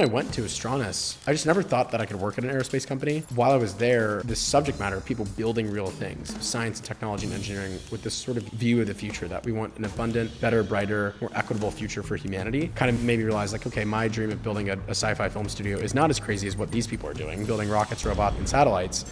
I went to Astranis, I just never thought that I could work at an aerospace company. While I was there, the subject matter of people building real things, science, technology, and engineering, with this sort of view of the future that we want an abundant, better, brighter, more equitable future for humanity, kind of made me realize, like, okay, my dream of building a sci-fi film studio is not as crazy as what these people are doing, building rockets, robots, and satellites.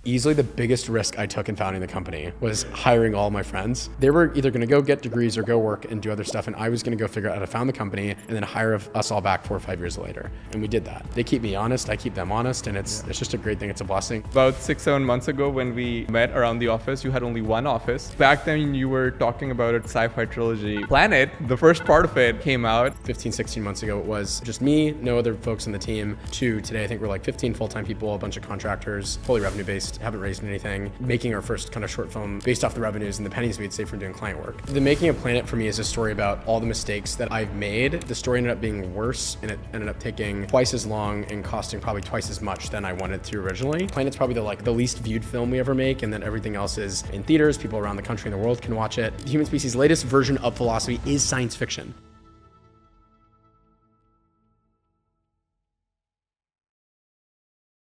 Easily the biggest risk I took in founding the company was hiring all my friends. They were either going to go get degrees or go work and do other stuff, and I was going to go figure out how to found the company and then hire us all back 4 or 5 years later. And we did that. They keep me honest, I keep them honest, and it's just a great thing. It's a blessing. About 6-7 months ago when we met around the office, you had only one office. Back then you were talking about a sci-fi trilogy. Planet, the first part of it came out. 15, 16 months ago, it was just me, no other folks on the team. To today, I think we're like 15 full-time people, a bunch of contractors, fully revenue-based, haven't raised anything. Making our first kind of short film based off the revenues and the pennies we'd save from doing client work. The Making of Planet for me is a story about all the mistakes that I've made. The story ended up being worse, and it ended up taking twice as long and costing probably twice as much than I wanted to originally. Planet's probably the least viewed film we ever make, and then everything else is in theaters. People around the country and the world can watch it. The human species' latest version of philosophy is science fiction.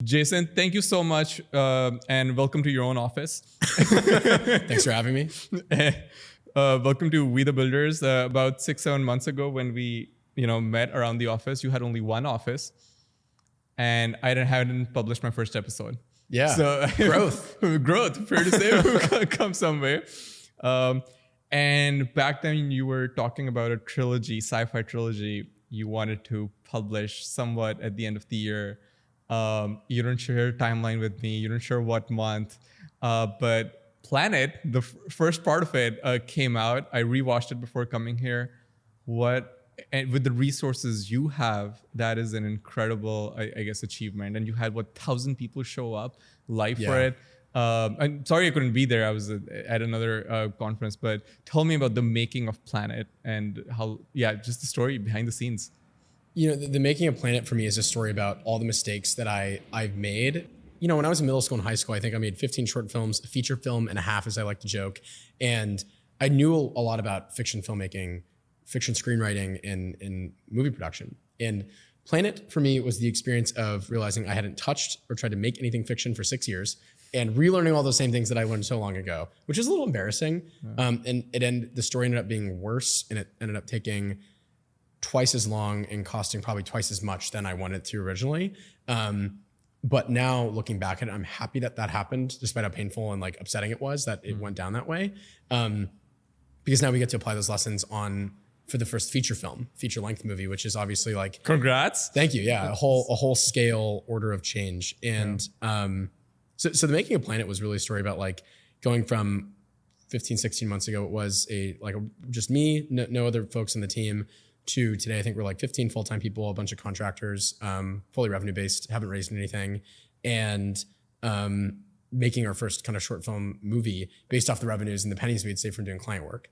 Jason, thank you so much, and welcome to your own office. Thanks for having me. Welcome to We the Builders. About 6-7 months ago when we met around the office, you had only one office, and I hadn't published my first episode. Yeah, so growth, fair to say, come some way. And back then you were talking about a trilogy, sci-fi trilogy you wanted to publish somewhat at the end of the year. You don't share a timeline with me. You don't share what month, but Planet, the first part of it came out. I rewatched it before coming here. And with the resources you have, that is an incredible, I guess, achievement. And you had 1,000 people show up live for it. I'm sorry I couldn't be there. I was at another conference, but tell me about the making of Planet and how, just the story behind the scenes. The Making of Planet for me is a story about all the mistakes that I've made. When I was in middle school and high school, I think I made 15 short films, a feature film and a half, as I like to joke. And I knew a lot about fiction filmmaking, fiction screenwriting, and movie production. And Planet for me was the experience of realizing I hadn't touched or tried to make anything fiction for 6 years and relearning all those same things that I learned so long ago, which is a little embarrassing. And the story ended up being worse, and it ended up taking twice as long and costing probably twice as much than I wanted to originally. But now looking back at it, I'm happy that happened, despite how painful and upsetting it was that it went down that way. Because now we get to apply those lessons for the first feature length movie, which is obviously congrats. Thank you. Yeah. A whole scale order of change. And so the Making of Planet was really a story about going from 15, 16 months ago, it was just me, no other folks on the team, to today, I think we're 15 full-time people, a bunch of contractors, fully revenue-based, haven't raised anything, and making our first kind of short film movie based off the revenues and the pennies we'd save from doing client work.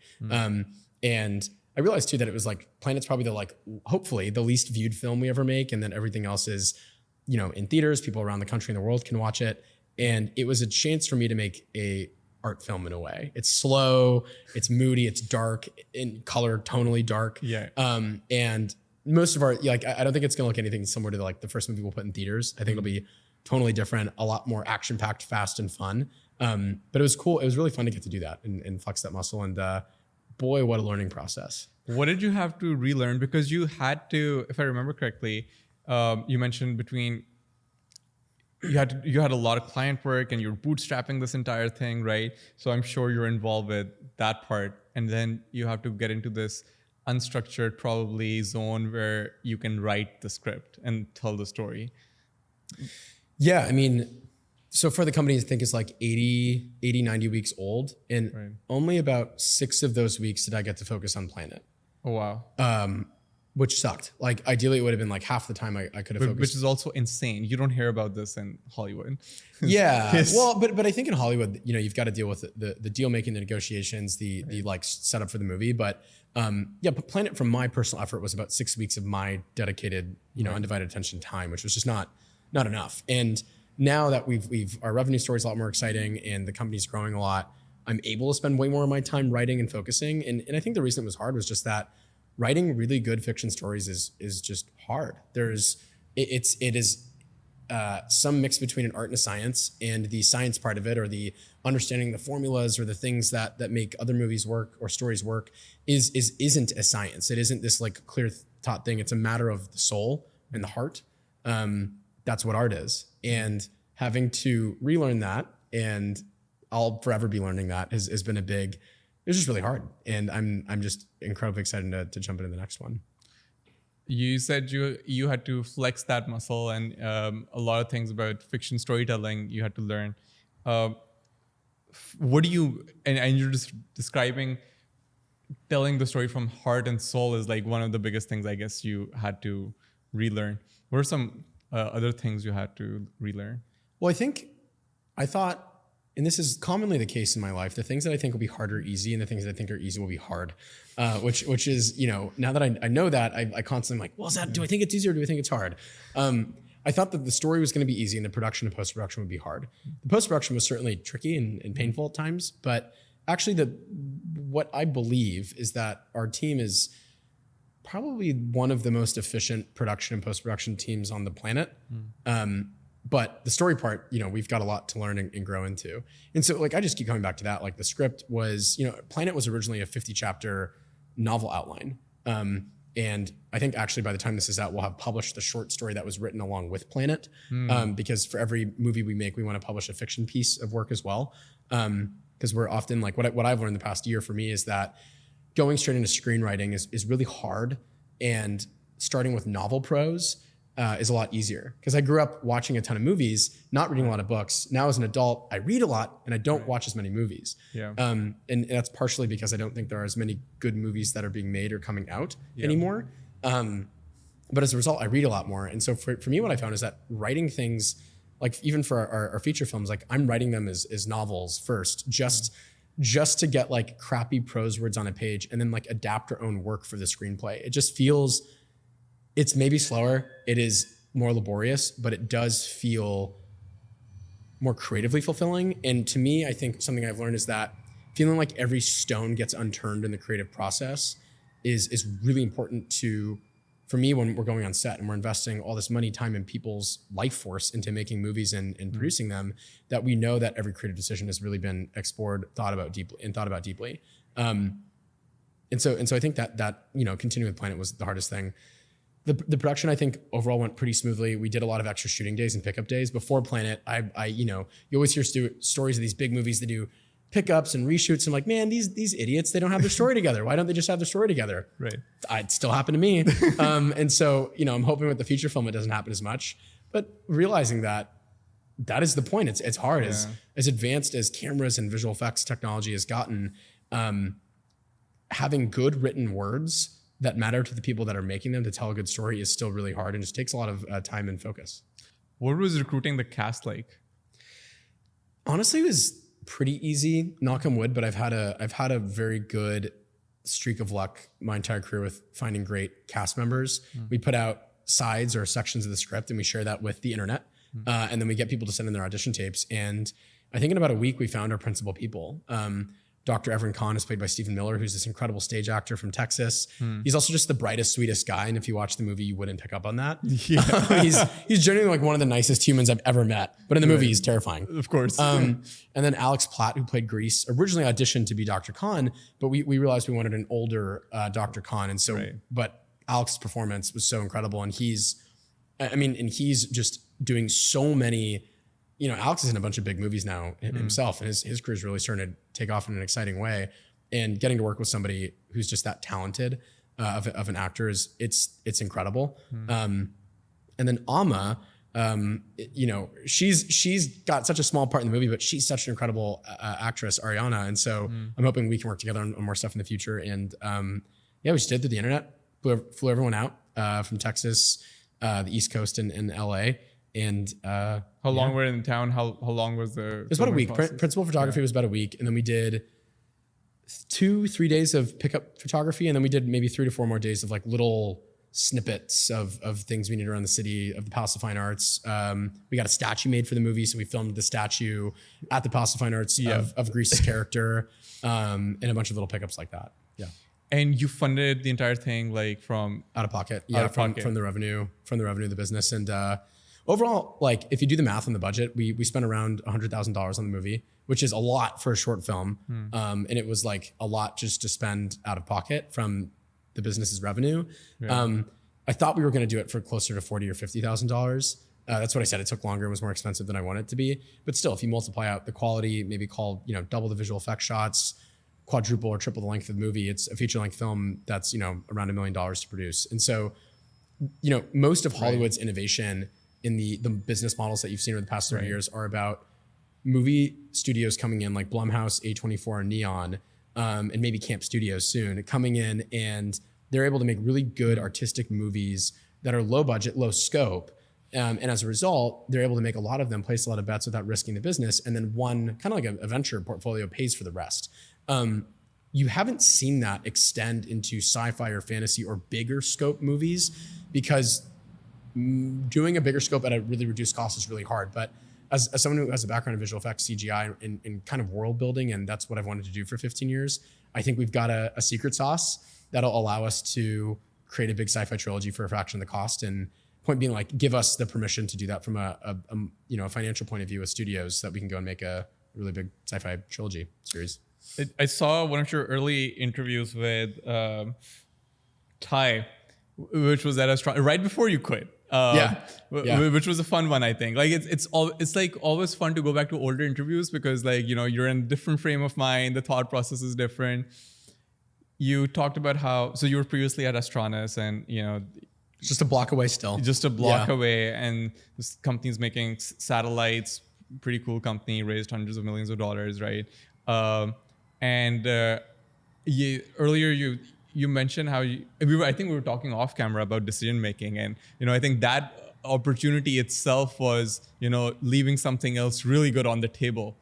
And I realized too that it was Planet's probably hopefully the least viewed film we ever make, and then everything else is, in theaters, people around the country and the world can watch it. And it was a chance for me to make a art film in a way. It's slow, it's moody, it's dark, in color, tonally dark. Yeah. And most of our, I don't think it's gonna look anything similar to the first movie we'll put in theaters. I think it'll be totally different, a lot more action-packed, fast and fun. But it was cool. It was really fun to get to do that and flex that muscle. And boy, what a learning process. What did you have to relearn? Because you had to, if I remember correctly, you mentioned you had a lot of client work and you're bootstrapping this entire thing, right? So I'm sure you're involved with that part. And then you have to get into this unstructured probably zone where you can write the script and tell the story. Yeah, so for the company, I think it's 80, 90 weeks old. And only about 6 of those weeks did I get to focus on Planet. Oh, wow. Which sucked. Ideally, it would have been half the time I could have focused. Which is also insane. You don't hear about this in Hollywood. Yeah. Well, but I think in Hollywood, you've got to deal with the deal making, the negotiations, the setup for the movie. But but Planet, from my personal effort, was about 6 weeks of my dedicated, undivided attention time, which was just not enough. And now that our revenue story is a lot more exciting and the company's growing a lot, I'm able to spend way more of my time writing and focusing. And I think the reason it was hard was just that writing really good fiction stories is just hard. It is some mix between an art and a science, and the science part of it, or the understanding the formulas or the things that make other movies work or stories work, isn't a science. It isn't this like clear taught thing. It's a matter of the soul and the heart. That's what art is. And having to relearn that, and I'll forever be learning that, has been it's just really hard. And I'm just incredibly excited to jump into the next one. You said you had to flex that muscle, and a lot of things about fiction storytelling you had to learn. What do you, and you're just describing telling the story from heart and soul is like one of the biggest things I guess you had to relearn. What are some other things you had to relearn? Well, I thought, and this is commonly the case in my life, the things that I think will be hard are easy, and the things that I think are easy will be hard. Which is, now that I know that, I constantly am like, well, do I think it's easy or do I think it's hard? I thought that the story was going to be easy and the production and post-production would be hard. The post-production was certainly tricky and painful at times, but actually what I believe is that our team is probably one of the most efficient production and post-production teams on the planet. But the story part, we've got a lot to learn and grow into. And so I just keep coming back to that. Like the script was, Planet was originally a 50 chapter novel outline. And I think actually by the time this is out, we'll have published the short story that was written along with Planet. Because for every movie we make, we want to publish a fiction piece of work as well. Because we're often what I've learned the past year for me is that going straight into screenwriting is really hard. And starting with novel prose is a lot easier, because I grew up watching a ton of movies, not reading a lot of books. Now as an adult, I read a lot and I don't watch as many movies. And that's partially because I don't think there are as many good movies that are being made or coming out anymore. But as a result, I read a lot more. And so for me, what I found is that writing things, like even for our feature films, like I'm writing them as novels first, just to get like crappy prose words on a page and then like adapt our own work for the screenplay. It just feels, it's maybe slower, it is more laborious, but it does feel more creatively fulfilling. And to me, I think something I've learned is that feeling like every stone gets unturned in the creative process is really important for me when we're going on set and we're investing all this money, time, and people's life force into making movies and producing them, that we know that every creative decision has really been explored, thought about deeply. And so I think that continuing with Planet was the hardest thing. The production, I think, overall went pretty smoothly. We did a lot of extra shooting days and pickup days. Before Planet, you always hear stories of these big movies that do pickups and reshoots. I'm like, man, these idiots, they don't have their story together. Why don't they just have their story together? Right. It still happened to me. And so, I'm hoping with the feature film, it doesn't happen as much. But realizing that is the point. It's hard. As advanced as cameras and visual effects technology has gotten, having good written words that matter to the people that are making them to tell a good story is still really hard and just takes a lot of time and focus. What was recruiting the cast like? Honestly, it was pretty easy, knock on wood, but I've had a very good streak of luck my entire career with finding great cast members. We put out sides or sections of the script and we share that with the internet. And then we get people to send in their audition tapes. And I think in about a week, we found our principal people. Dr. Everin Khan is played by Stephen Miller, who's this incredible stage actor from Texas. He's also just the brightest, sweetest guy. And if you watch the movie, you wouldn't pick up on that. He's genuinely like one of the nicest humans I've ever met. But in the movie, he's terrifying. Of course. And then Alex Platt, who played Grease, originally auditioned to be Dr. Khan, but we realized we wanted an older Dr. Khan. And so, but Alex's performance was so incredible. And he's just doing so many. Alex is in a bunch of big movies now himself, and his career is really starting to take off in an exciting way. And getting to work with somebody who's just that talented of an actor it's incredible. And then Amma, she's got such a small part in the movie, but she's such an incredible actress, Ariana. And so I'm hoping we can work together on more stuff in the future. And we just did through the internet, flew everyone out from Texas, the East Coast, and LA. And how long were in town? How long was the? It was about a week. Principal photography was about a week, and then we did 2-3 days of pickup photography, and then we did maybe 3 to 4 more days of like little snippets of things we needed around the city of the Palace of Fine Arts. We got a statue made for the movie, so we filmed the statue at the Palace of Fine Arts of Grease's character, and a bunch of little pickups like that. Yeah. And you funded the entire thing like from out of pocket. Out Yeah, of pocket. from the revenue of the business. And overall, like if you do the math on the budget, we spent around $100,000 on the movie, which is a lot for a short film. And it was like a lot just to spend out of pocket from the business's revenue. Yeah. I thought we were going to do it for closer to $40,000 or $50,000. That's what I said. It took longer and was more expensive than I wanted it to be. But still, if you multiply out the quality, maybe double the visual effects shots, quadruple or triple the length of the movie, it's a feature length film that's, around $1 million to produce. And so, most of Hollywood's innovation in the business models that you've seen over the past 30 years are about movie studios coming in like Blumhouse, A24, and Neon, and maybe Camp Studios soon, coming in, and they're able to make really good artistic movies that are low budget, low scope. And as a result, they're able to make a lot of them, place a lot of bets without risking the business. And then one kind of like a venture portfolio pays for the rest. You haven't seen that extend into sci-fi or fantasy or bigger scope movies because doing a bigger scope at a really reduced cost is really hard. But as someone who has a background in visual effects, CGI, and kind of world building, and that's what I've wanted to do for 15 years, I think we've got a secret sauce that'll allow us to create a big sci-fi trilogy for a fraction of the cost. And point being, like, give us the permission to do that from a financial point of view with studios, so that we can go and make a really big sci-fi trilogy series. I saw one of your early interviews with Ty, which was at Astranis right before you quit. Which was a fun one, I think. Like it's like always fun to go back to older interviews because you're in a different frame of mind. The thought process is different. You talked about how you were previously at Astranis, and just a block away still. Just a block away, and this company's making satellites. Pretty cool company, raised hundreds of millions of dollars, right? Earlier you mentioned how I think we were talking off camera about decision making, and I think that opportunity itself was leaving something else really good on the table.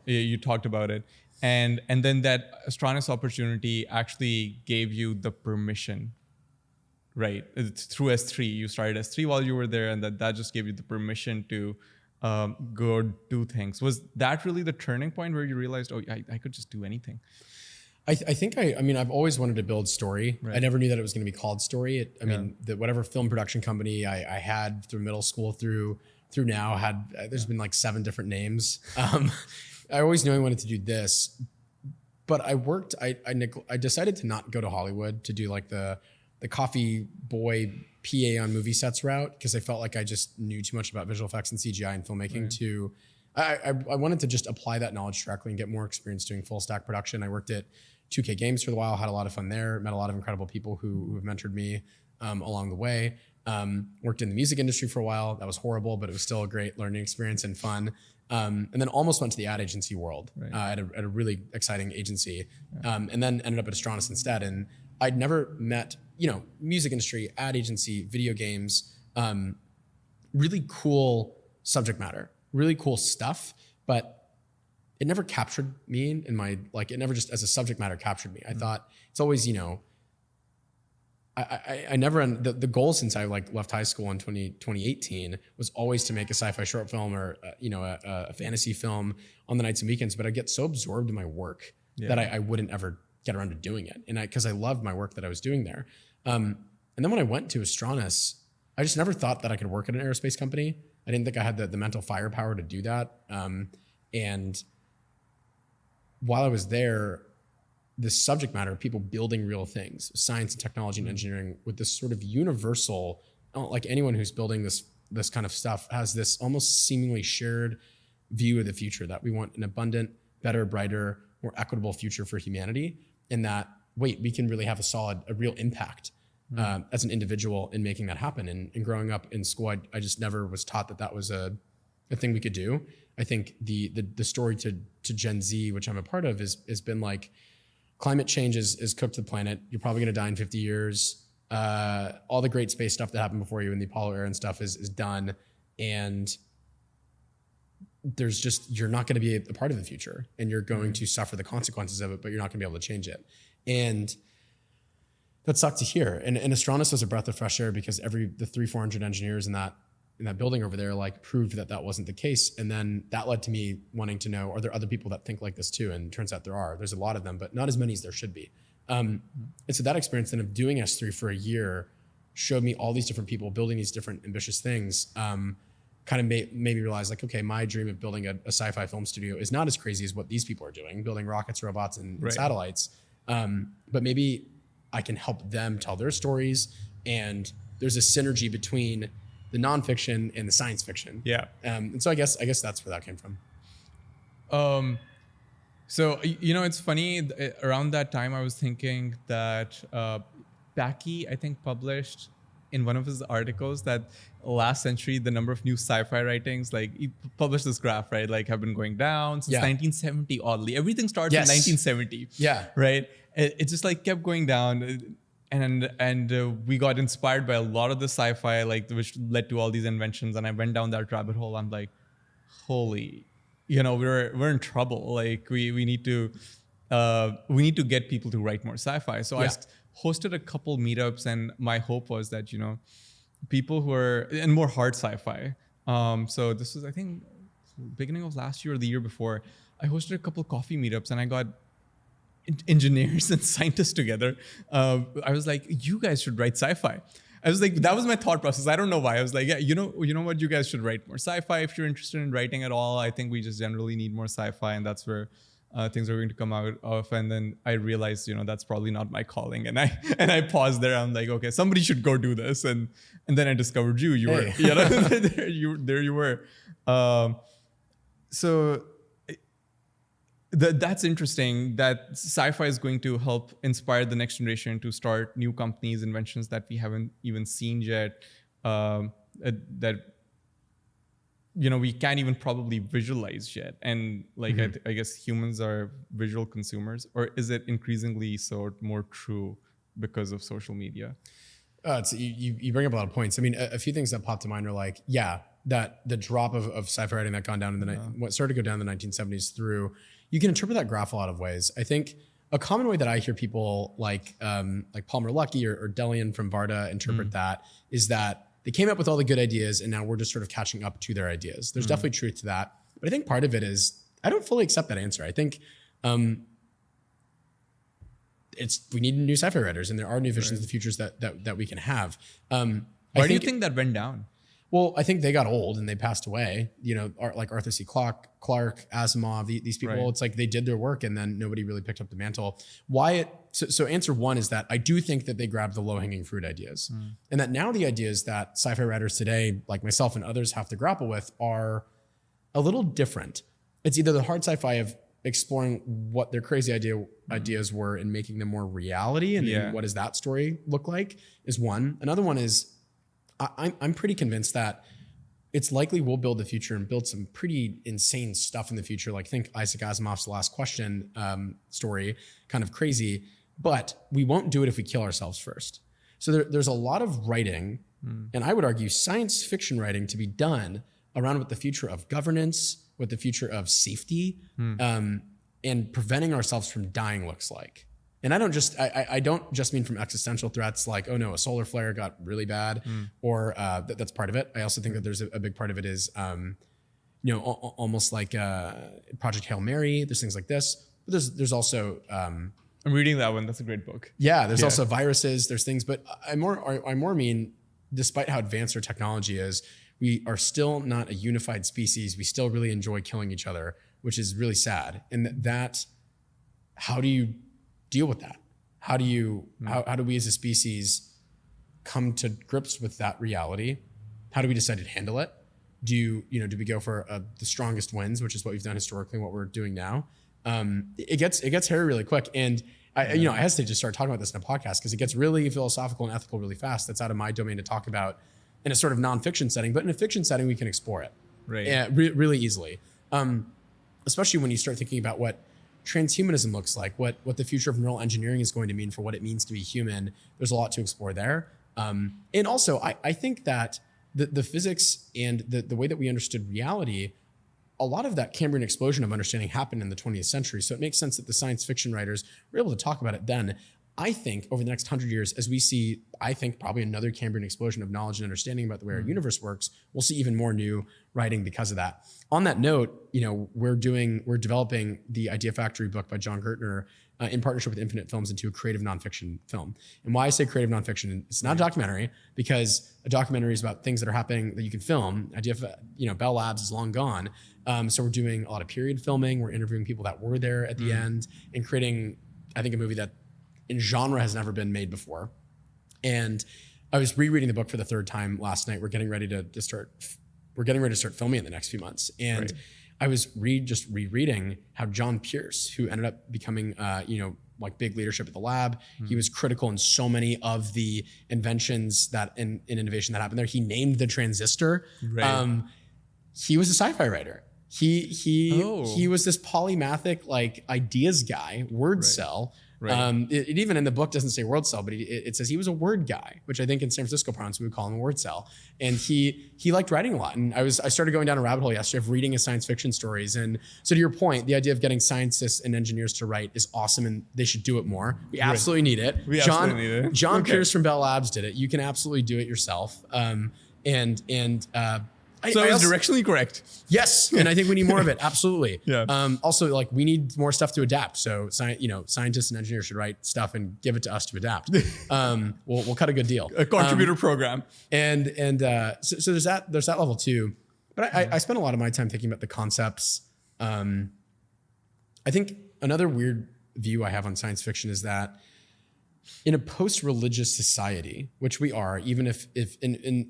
You talked about it, and then that Astranis opportunity actually gave you the permission, right? It's through S3. You started S3 while you were there, and that just gave you the permission to go do things. Was that really the turning point where you realized, I could just do anything? I think I've always wanted to build story. Right. I never knew that it was going to be called story. Whatever film production company I had through middle school through now there's been like 7 different names. I always knew I wanted to do this, but I decided to not go to Hollywood to do like the coffee boy PA on movie sets route, because I felt like I just knew too much about visual effects and CGI and filmmaking to. I wanted to just apply that knowledge directly and get more experience doing full stack production. I worked at 2K Games for a while, had a lot of fun there, met a lot of incredible people who have mentored me along the way. Worked in the music industry for a while. That was horrible, but it was still a great learning experience and fun. And then almost went to the ad agency world at a really exciting agency, and then ended up at Astranis instead. And I'd never met, music industry, ad agency, video games, really cool subject matter, really cool stuff, but it never captured me in my, it never just as a subject matter captured me. I thought it's always, I never, the goal since I left high school in 2018 was always to make a sci-fi short film or, a fantasy film on the nights and weekends, but I get so absorbed in my work that I wouldn't ever get around to doing it. And because I loved my work that I was doing there. And then when I went to Astranis, I just never thought that I could work at an aerospace company. I didn't think I had the mental firepower to do that. And while I was there, this subject matter of people building real things, science and technology and engineering, with this sort of universal, like anyone who's building this kind of stuff has this almost seemingly shared view of the future, that we want an abundant, better, brighter, more equitable future for humanity. And that, we can really have a real impact as an individual in making that happen. And growing up in school, I just never was taught that was a thing we could do. I think the story to Gen Z, which I'm a part of, has been like, climate change is cooked the planet. You're probably going to die in 50 years. All the great space stuff that happened before you in the Apollo era and stuff is done. And you're not going to be a part of the future, and you're going to suffer the consequences of it, but you're not going to be able to change it. And that sucked to hear. And Astranis was a breath of fresh air, because the 300-400 engineers in that building over there proved that wasn't the case. And then that led to me wanting to know, are there other people that think like this too? And it turns out there's a lot of them, but not as many as there should be. And so that experience then of doing S3 for a year showed me all these different people building these different ambitious things. Kind of made me realize like, okay, my dream of building a sci-fi film studio is not as crazy as what these people are doing, building rockets, robots, and satellites. But maybe I can help them tell their stories, and there's a synergy between the nonfiction and the science fiction. Yeah. And so I guess that's where that came from. So, it's funny, around that time I was thinking that Becky, I think, published in one of his articles that last century, the number of new sci-fi writings, like he published this graph, right? Like have been going down since 1970, oddly. Everything starts in 1970. Yeah. Right? It just like kept going down. And we got inspired by a lot of the sci-fi, like which led to all these inventions. And I went down that rabbit hole. I'm like, holy, we're in trouble. Like we need to get people to write more sci-fi. So I hosted a couple meetups, and my hope was that people who are and more hard sci-fi. So this was, I think, beginning of last year or the year before. I hosted a couple coffee meetups, and I got engineers and scientists together. I was like, you guys should write sci-fi. I was like, that was my thought process. I don't know why. I was like, yeah, you know what, you guys should write more sci-fi if you're interested in writing at all. I think we just generally need more sci-fi, and that's where things are going to come out of. And then I realized, that's probably not my calling. And I paused there. I'm like, okay, somebody should go do this. And then I discovered you. You were, there you were. So that's interesting that sci-fi is going to help inspire the next generation to start new companies, inventions that we haven't even seen yet, that we can't even probably visualize yet. And like, I guess humans are visual consumers, or is it increasingly so more true because of social media? You bring up a lot of points. I mean, a few things that popped to mind are like, that the drop of sci-fi writing that gone down in what started to go down in the 1970s through, you can interpret that graph a lot of ways. I think a common way that I hear people like Palmer Luckey or Delian from Varda interpret that is that they came up with all the good ideas, and now we're just sort of catching up to their ideas. There's definitely truth to that. But I think part of it is, I don't fully accept that answer. I think we need new sci-fi writers, and there are new visions of the futures that we can have. Why do you think that went down? Well, I think they got old and they passed away. Like Arthur C. Clarke, Asimov, these people. Right. It's like they did their work and then nobody really picked up the mantle. So answer one is that I do think that they grabbed the low-hanging fruit ideas, and that now the ideas that sci-fi writers today, like myself and others, have to grapple with are a little different. It's either the hard sci-fi of exploring what their crazy ideas were and making them more reality, and what does that story look like is one. Another one is, I'm pretty convinced that it's likely we'll build the future and build some pretty insane stuff in the future. Like think Isaac Asimov's The Last Question story, kind of crazy, but we won't do it if we kill ourselves first. So there's a lot of writing, and I would argue science fiction writing to be done around what the future of governance, what the future of safety, and preventing ourselves from dying looks like. And I don't just mean from existential threats like, oh no, a solar flare got really bad, or that's part of it. I also think that there's a big part of it is, almost like Project Hail Mary. There's things like this. But there's also I'm reading that one. That's a great book. Yeah, there's also viruses. There's things, but I more mean, despite how advanced our technology is, we are still not a unified species. We still really enjoy killing each other, which is really sad. And that how do you deal with that? How do we as a species come to grips with that reality? How do we decide to handle it? Do we go for the strongest wins, which is what we've done historically, what we're doing now? It gets hairy really quick. And I hesitate to start talking about this in a podcast because it gets really philosophical and ethical really fast. That's out of my domain to talk about in a sort of nonfiction setting, but in a fiction setting, we can explore it really easily. Especially when you start thinking about what transhumanism looks like, what the future of neural engineering is going to mean for what it means to be human. There's a lot to explore there. And also, I think that the physics and the way that we understood reality, a lot of that Cambrian explosion of understanding happened in the 20th century. So it makes sense that the science fiction writers were able to talk about it then. I think over the next 100 years, as we see, I think probably another Cambrian explosion of knowledge and understanding about the way our universe works, we'll see even more new writing because of that. On that note, we're developing the Idea Factory book by John Gertner in partnership with Infinite Films into a creative nonfiction film. And why I say creative nonfiction, it's not a documentary, because a documentary is about things that are happening that you can film. Idea of, Bell Labs is long gone. So we're doing a lot of period filming. We're interviewing people that were there at the end and creating, I think, a movie that in genre has never been made before. And I was rereading the book for the third time last night. We're getting ready to start filming in the next few months. And I was just rereading how John Pierce, who ended up becoming, big leadership at the lab, he was critical in so many of the inventions that in innovation that happened there. He named the transistor. Right. He was a sci-fi writer. He was this polymathic ideas guy, word cell. Right. It even in the book doesn't say word cell, but it says he was a word guy, which I think in San Francisco parlance we would call him a word cell. And he liked writing a lot. And I started going down a rabbit hole yesterday of reading his science fiction stories. And so to your point, the idea of getting scientists and engineers to write is awesome, and they should do it more. We absolutely need it. John Pierce from Bell Labs did it. You can absolutely do it yourself. So it's directionally correct. Yes, and I think we need more of it. Absolutely. Yeah. Also, we need more stuff to adapt. So, scientists and engineers should write stuff and give it to us to adapt. We'll cut a good deal. A contributor program. So there's that level too. But I spent a lot of my time thinking about the concepts. I think another weird view I have on science fiction is that in a post-religious society, which we are, even if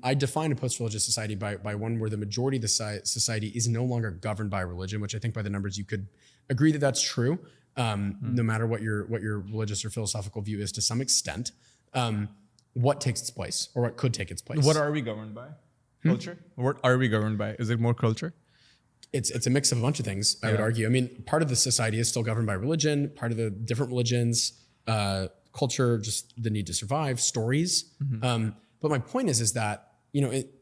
I define a post-religious society by one where the majority of the society is no longer governed by religion, which I think by the numbers you could agree that that's true, no matter what your religious or philosophical view is to some extent. What takes its place, or what could take its place? What are we governed by? Culture? What are we governed by? Is it more culture? It's a mix of a bunch of things, I would argue. I mean, part of the society is still governed by religion, part of the different religions, culture, just the need to survive, stories. But my point is that,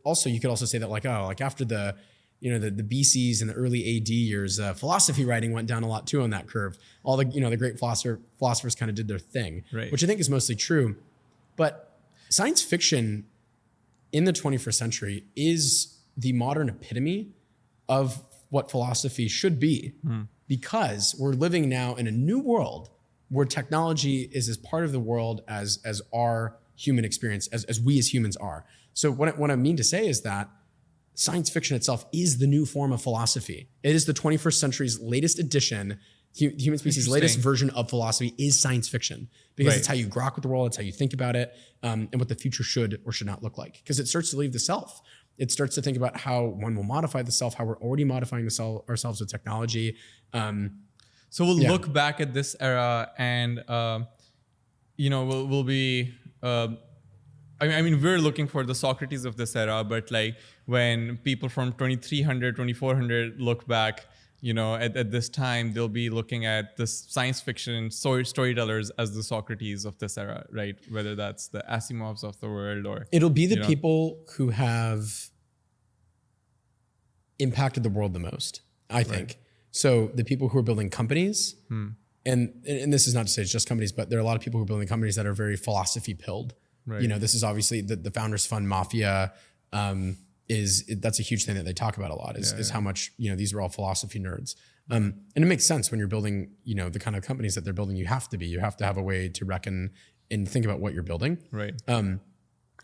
also, you could also say that after the BCs and the early AD years, philosophy writing went down a lot too on that curve. All the, the great philosophers kind of did their thing, which I think is mostly true. But science fiction in the 21st century is the modern epitome of what philosophy should be, because we're living now in a new world where technology is as part of the world as our human experience, as we as humans are. So what I mean to say is that science fiction itself is the new form of philosophy. It is the 21st century's latest edition. Human species' latest version of philosophy is science fiction, because it's how you grok with the world, it's how you think about it, and what the future should or should not look like. Because it starts to leave the self. It starts to think about how one will modify the self, how we're already modifying ourselves with technology. So we'll look back at this era and, we'll be, we're looking for the Socrates of this era, but when people from 2300, 2400 look back, at this time, they'll be looking at this science fiction storytellers as the Socrates of this era, right? Whether that's the Asimovs of the world or... It'll be the people who have impacted the world the most, I think. Right. So the people who are building companies, and this is not to say it's just companies, but there are a lot of people who are building companies that are very philosophy pilled. Right. This is obviously the Founders Fund Mafia. That's a huge thing that they talk about a lot. Is how much these are all philosophy nerds, and it makes sense when you're building the kind of companies that they're building. You have to have a way to reckon and think about what you're building. Right. And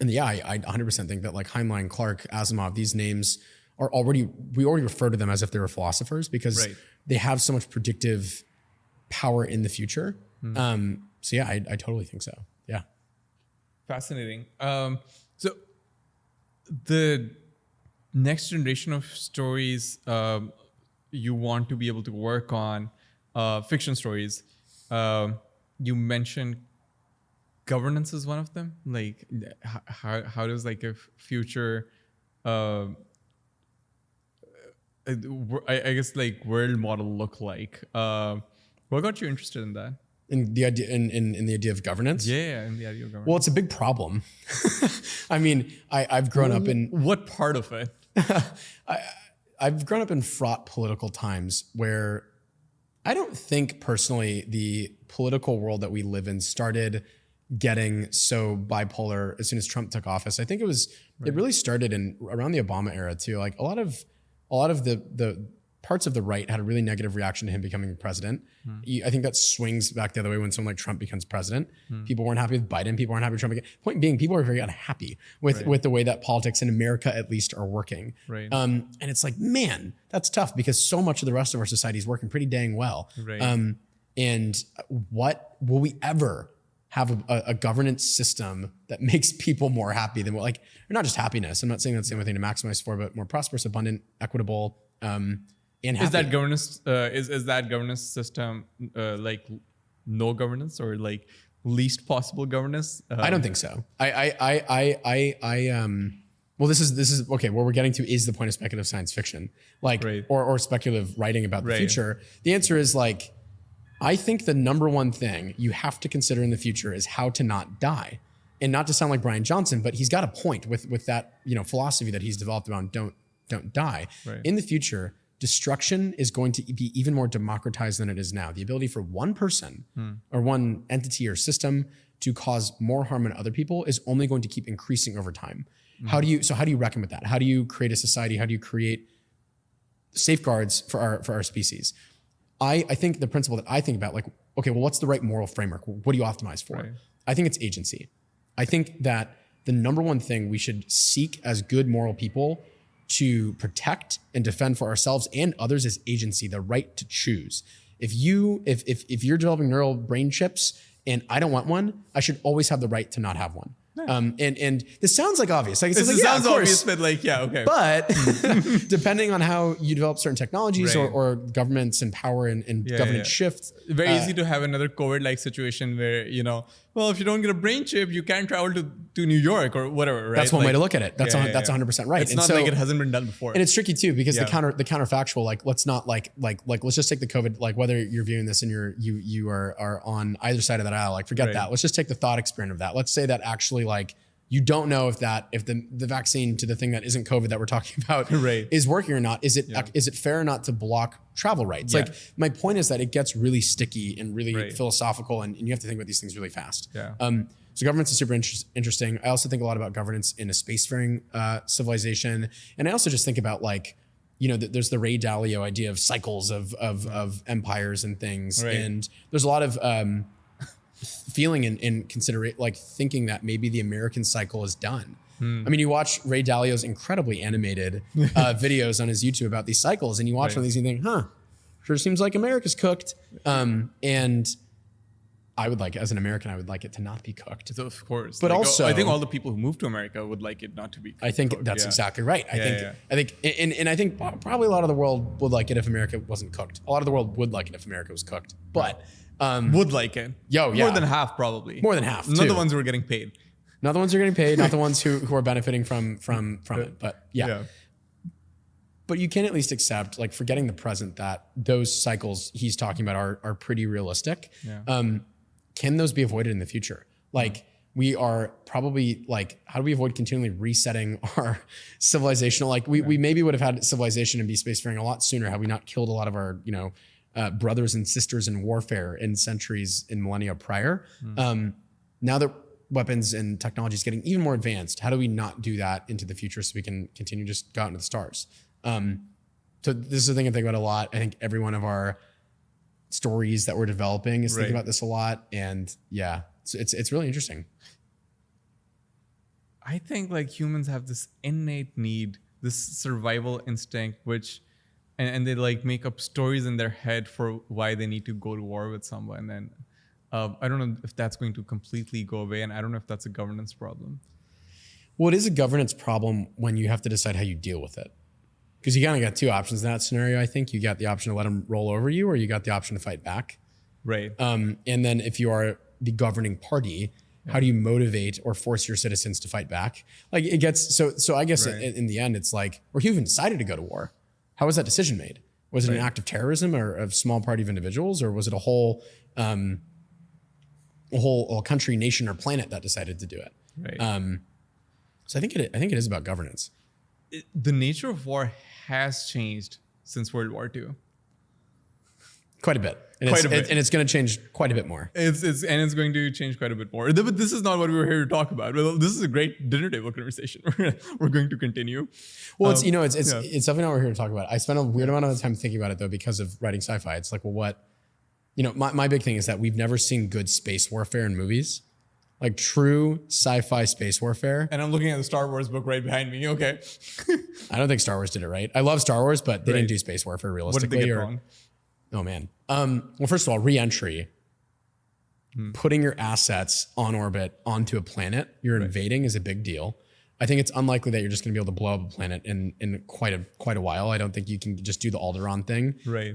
I 100% think that Heinlein, Clark, Asimov, these names are we already refer to them as if they were philosophers, because they have so much predictive power in the future. I totally think so. Yeah. Fascinating. So the next generation of stories you want to be able to work on, fiction stories. You mentioned governance is one of them. How does a future I guess world model look like? What got you interested in that? In the idea, in the idea of governance? Yeah, in the idea of governance. Well, it's a big problem. I mean, I've grown up in... What part of it? I've grown up in fraught political times where I don't think personally the political world that we live in started getting so bipolar as soon as Trump took office. I think it really started around the Obama era too. A lot of the parts of the right had a really negative reaction to him becoming president. I think that swings back the other way when someone like Trump becomes president. People weren't happy with Biden. People weren't happy with Trump. Point being, people are very unhappy with the way that politics in America at least are working. Right. And it's like, man, that's tough because so much of the rest of our society is working pretty dang well. Right. And what will we ever have a governance system that makes people more happy than or not just happiness. I'm not saying that's the only thing to maximize for, but more prosperous, abundant, equitable, and happy. Is that governance? Is that governance system like no governance or like least possible governance? I don't think so. Well, this is okay. What we're getting to is the point of speculative science fiction, or speculative writing about the future. The answer is I think the number one thing you have to consider in the future is how to not die. And not to sound like Brian Johnson, but he's got a point with that, philosophy that he's developed around don't die. Right. In the future, destruction is going to be even more democratized than it is now. The ability for one person or one entity or system to cause more harm than other people is only going to keep increasing over time. How do you reckon with that? How do you create a society? How do you create safeguards for our species? I think the principle that I think about, what's the right moral framework? What do you optimize for? Right. I think it's agency. I think that the number one thing we should seek as good moral people to protect and defend for ourselves and others is agency, the right to choose. If you're developing neural brain chips and I don't want one, I should always have the right to not have one. And this sounds obvious. It sounds obvious, but okay. But depending on how you develop certain technologies or governments and power and government shift. Very easy to have another COVID-like situation where, if you don't get a brain chip, you can't travel to New York or whatever, right? That's one way to look at it. That's 100% right. It's not like it hasn't been done before. And it's tricky too, because the counterfactual, let's not let's just take the COVID, whether you're viewing this and you are on either side of that aisle, forget that. Let's just take the thought experiment of that. Let's say that actually you don't know if the vaccine to the thing that isn't COVID that we're talking about is working or not. Is it fair or not to block travel rights? Yeah. My point is that it gets really sticky and really philosophical, and you have to think about these things really fast. Yeah. So governance is super interesting. I also think a lot about governance in a spacefaring civilization, and I also just think about there's the Ray Dalio idea of cycles of empires and things, and there's a lot of feeling and considerate, thinking that maybe the American cycle is done. I mean, you watch Ray Dalio's incredibly animated videos on his YouTube about these cycles, and you watch one of these and you think, sure seems like America's cooked. And I would as an American, I would like it to not be cooked. So of course. But also, I think all the people who move to America would like it not to be cooked. I think that's exactly right. I think probably a lot of the world would like it if America wasn't cooked. A lot of the world would like it if America was cooked. But would like it. More than half, probably. More than half. Not the ones who are getting paid. Not the ones who are getting paid, not the ones who are benefiting from it. But But you can at least accept, forgetting the present, that those cycles he's talking about are pretty realistic. Yeah. Can those be avoided in the future? We are probably how do we avoid continually resetting our civilizational? We maybe would have had civilization and be spacefaring a lot sooner had we not killed a lot of our brothers and sisters in warfare in centuries and millennia prior. Now that weapons and technology is getting even more advanced, how do we not do that into the future so we can continue just go out into the stars? So this is the thing I think about a lot. I think every one of our stories that we're developing is thinking about this a lot, and it's really interesting. I think humans have this innate need, this survival instinct, which and they make up stories in their head for why they need to go to war with someone. And I don't know if that's going to completely go away, and I don't know if that's a governance problem. Well, it is a governance problem when you have to decide how you deal with it. Because you kind of got two options in that scenario, I think. You got the option to let them roll over you, or you got the option to fight back. Right. And then if you are the governing party, how do you motivate or force your citizens to fight back? It gets, so I guess in the end, it's or who even decided to go to war? How was that decision made? Was it an act of terrorism or a small party of individuals, or was it a whole country, nation, or planet that decided to do it? Right. So I think it is about governance. The nature of war has changed since World War II. Quite a bit. And it's going to change quite a bit more. It's going to change quite a bit more. But this is not what we were here to talk about. Well, this is a great dinner table conversation. We're going to continue. Well, it's definitely not what we're here to talk about. I spent a weird amount of time thinking about it though, because of writing sci-fi. It's like, well, what, my big thing is that we've never seen good space warfare in movies. Like true sci-fi space warfare. And I'm looking at the Star Wars book right behind me. Okay. I don't think Star Wars did it right. I love Star Wars, but they didn't do space warfare realistically. What did they get wrong? Oh man. Well, first of all, re-entry. Putting your assets on orbit onto a planet you're invading is a big deal. I think it's unlikely that you're just going to be able to blow up a planet in quite a while. I don't think you can just do the Alderaan thing. Right.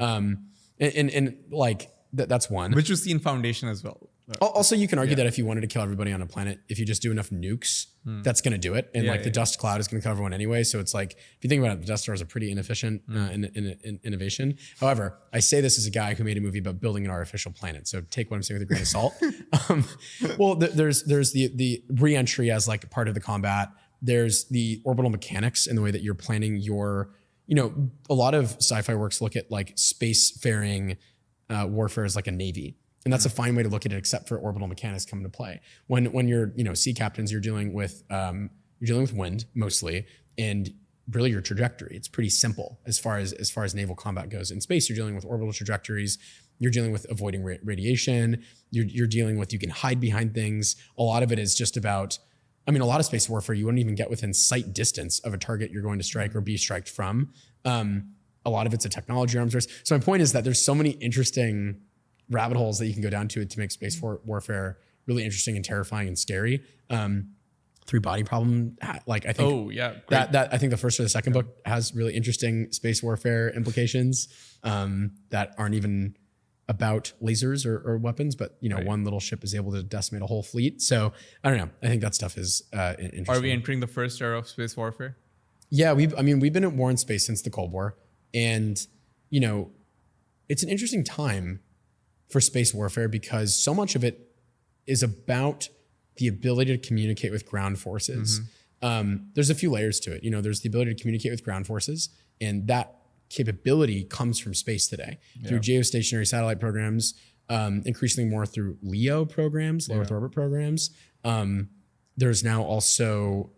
And like that's one. Which you see in Foundation as well. Also, you can argue that if you wanted to kill everybody on a planet, if you just do enough nukes, that's going to do it. And the dust cloud is going to kill everyone anyway. So it's like, if you think about it, the Death Star is a pretty inefficient innovation. However, I say this as a guy who made a movie about building an artificial planet. So take what I'm saying with a grain of salt. Well, there's the re-entry as like part of the combat. There's the orbital mechanics and the way that you're planning your, a lot of sci-fi works look at like spacefaring warfare as like a navy. And that's a fine way to look at it, except for orbital mechanics come into play. When you're, sea captains, you're dealing with wind mostly, and really your trajectory. It's pretty simple as far as naval combat goes. In space, you're dealing with orbital trajectories. You're dealing with avoiding radiation. You're dealing with, you can hide behind things. A lot of it is just about, a lot of space warfare, you wouldn't even get within sight distance of a target you're going to strike or be striked from. A lot of it's a technology arms race. So my point is that there's so many interesting rabbit holes that you can go down to make space warfare really interesting and terrifying and scary. Three body problem, like I think. Oh yeah, that I think the first or the second book has really interesting space warfare implications that aren't even about lasers or weapons, but one little ship is able to decimate a whole fleet. So I don't know. I think that stuff is interesting. Are we entering the first era of space warfare? Yeah, we've been at war in space since the Cold War, and it's an interesting time for space warfare because so much of it is about the ability to communicate with ground forces. There's a few layers to it. There's the ability to communicate with ground forces, and that capability comes from space today through geostationary satellite programs, increasingly more through LEO programs, low Earth orbit programs. There's now also,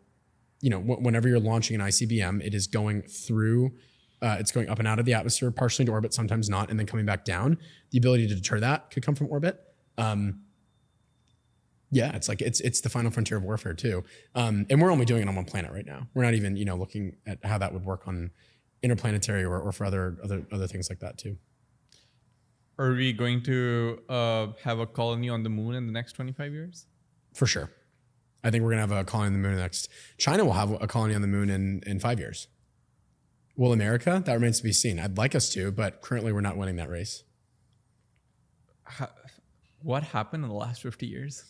whenever you're launching an ICBM, it is going through it's going up and out of the atmosphere, partially to orbit, sometimes not, and then coming back down. The ability to deter that could come from orbit. It's like it's the final frontier of warfare too. And we're only doing it on one planet right now. We're not even looking at how that would work on interplanetary or for other things like that too. Are we going to have a colony on the moon in the next 25 years? For sure. I think we're gonna have a colony on the moon next. China will have a colony on the moon in 5 years. Will America? That remains to be seen. I'd like us to, but currently we're not winning that race. What happened in the last 50 years?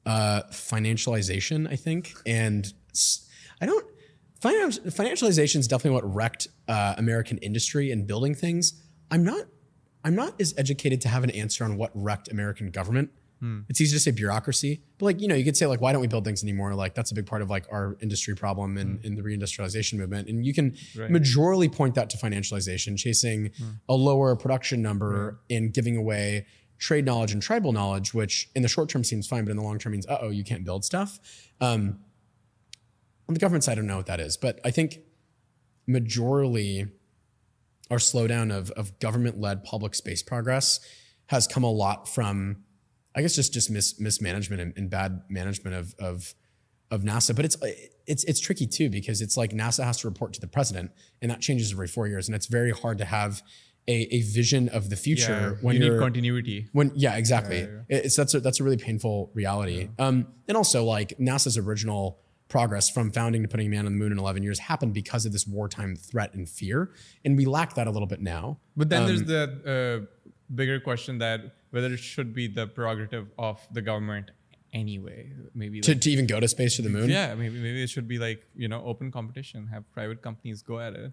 Financialization, I think. And financialization is definitely what wrecked American industry and building things. I'm not as educated to have an answer on what wrecked American government. It's easy to say bureaucracy, but you could say why don't we build things anymore? Like that's a big part of our industry problem in the reindustrialization movement. And you can majorly point that to financialization, chasing a lower production number and giving away trade knowledge and tribal knowledge, which in the short term seems fine, but in the long term means, you can't build stuff. On the government side, I don't know what that is, but I think majorly our slowdown of government-led public space progress has come a lot from, I guess, just mismanagement and bad management of NASA. But it's tricky too, because it's like NASA has to report to the president, and that changes every 4 years, and it's very hard to have a vision of the future when you need continuity. Exactly. That's a really painful reality. And also NASA's original progress from founding to putting a man on the moon in 11 years happened because of this wartime threat and fear, and we lack that a little bit now. But then there's the bigger question that whether it should be the prerogative of the government anyway, maybe to even go to space or the moon. Yeah, maybe it should be open competition, have private companies go at it.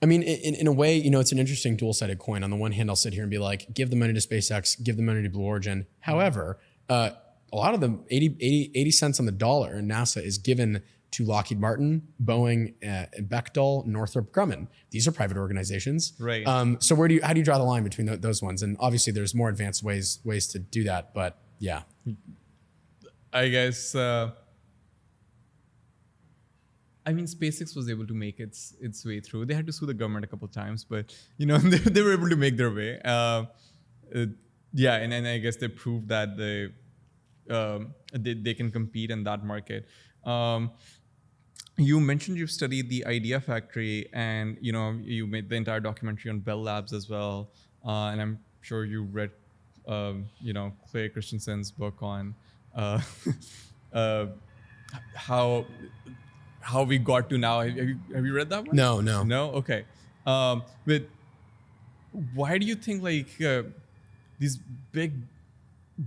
In a way, it's an interesting dual-sided coin. On the one hand, I'll sit here and be like, give the money to SpaceX, give the money to Blue Origin. However, a lot of the 80 cents on the dollar in NASA is given to Lockheed Martin, Boeing, Bechtel, Northrop Grumman. These are private organizations. Right. So how do you draw the line between those ones? And obviously there's more advanced ways to do that, but yeah. I guess, SpaceX was able to make its way through. They had to sue the government a couple of times, but they were able to make their way. And I guess they proved that they can compete in that market. You mentioned you've studied the Idea Factory, and you made the entire documentary on Bell Labs as well. And I'm sure you read, Clay Christensen's book on how we got to now. Have you read that one? No. No. Okay. But why do you think these big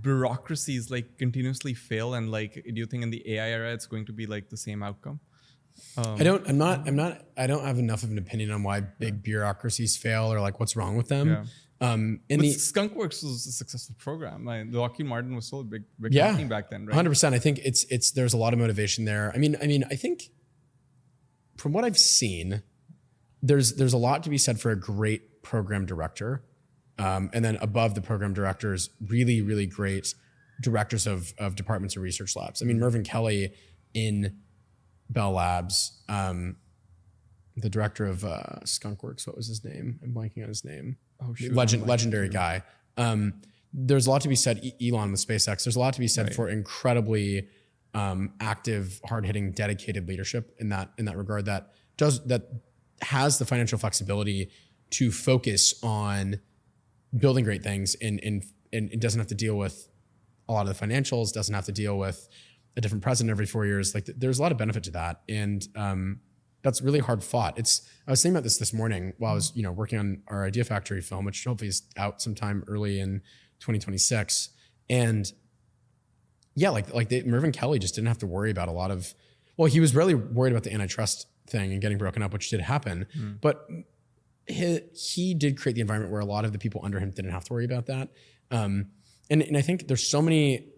bureaucracies continuously fail, and do you think in the AI era it's going to be the same outcome? I don't have enough of an opinion on why big bureaucracies fail or what's wrong with them. Yeah. Skunkworks was a successful program. Lockheed Martin was still a big company back then, right? 100%. I think there's a lot of motivation there. I think from what I've seen, there's a lot to be said for a great program director. And then above the program directors, really, really great directors of departments or research labs. Mervyn Kelly in Bell Labs, the director of Skunkworks, what was his name? I'm blanking on his name. Oh, shoot. Legendary guy. There's a lot to be said. Elon with SpaceX. There's a lot to be said for incredibly active, hard-hitting, dedicated leadership in that regard. That has the financial flexibility to focus on building great things, and it doesn't have to deal with a lot of the financials. Doesn't have to deal with a different president every 4 years. There's a lot of benefit to that, and that's really hard fought. I was thinking about this morning while I was working on our Idea Factory film, which hopefully is out sometime early in 2026. And yeah, Mervyn Kelly just didn't have to worry about a lot of. Well, he was really worried about the antitrust thing and getting broken up, which did happen. But he did create the environment where a lot of the people under him didn't have to worry about that. And I think there's so many.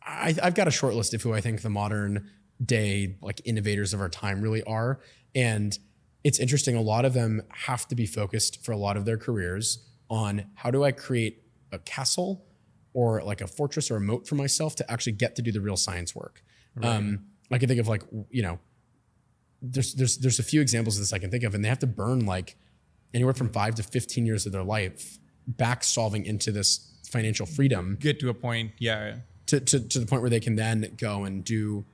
I've got a short list of who I think the modern day innovators of our time really are. And it's interesting, a lot of them have to be focused for a lot of their careers on how do I create a castle or a fortress or a moat for myself to actually get to do the real science work. Right. I can think of there's a few examples of this I can think of, and they have to burn anywhere from 5 to 15 years of their life back solving into this financial freedom. Get to a point, yeah. To the point where they can then go and do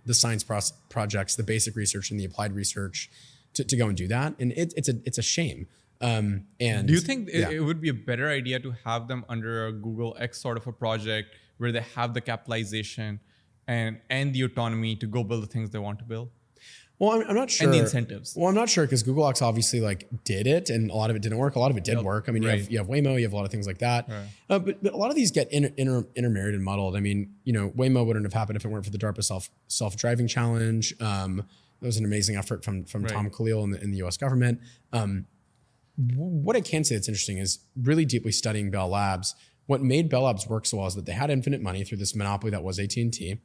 the science projects, the basic research and the applied research to go and do that. And it's a shame. And do you think it would be a better idea to have them under a Google X sort of a project where they have the capitalization and the autonomy to go build the things they want to build? Well, I'm not sure. And the incentives. Well, I'm not sure because Google X obviously did it, and a lot of it didn't work. A lot of it did work. You have Waymo, you have a lot of things like that. Right. But a lot of these get intermarried and muddled. Waymo wouldn't have happened if it weren't for the DARPA self-driving challenge. That was an amazing effort from Tom Khalil in the U.S. government. What I can say that's interesting is really deeply studying Bell Labs. What made Bell Labs work so well is that they had infinite money through this monopoly that was AT&T.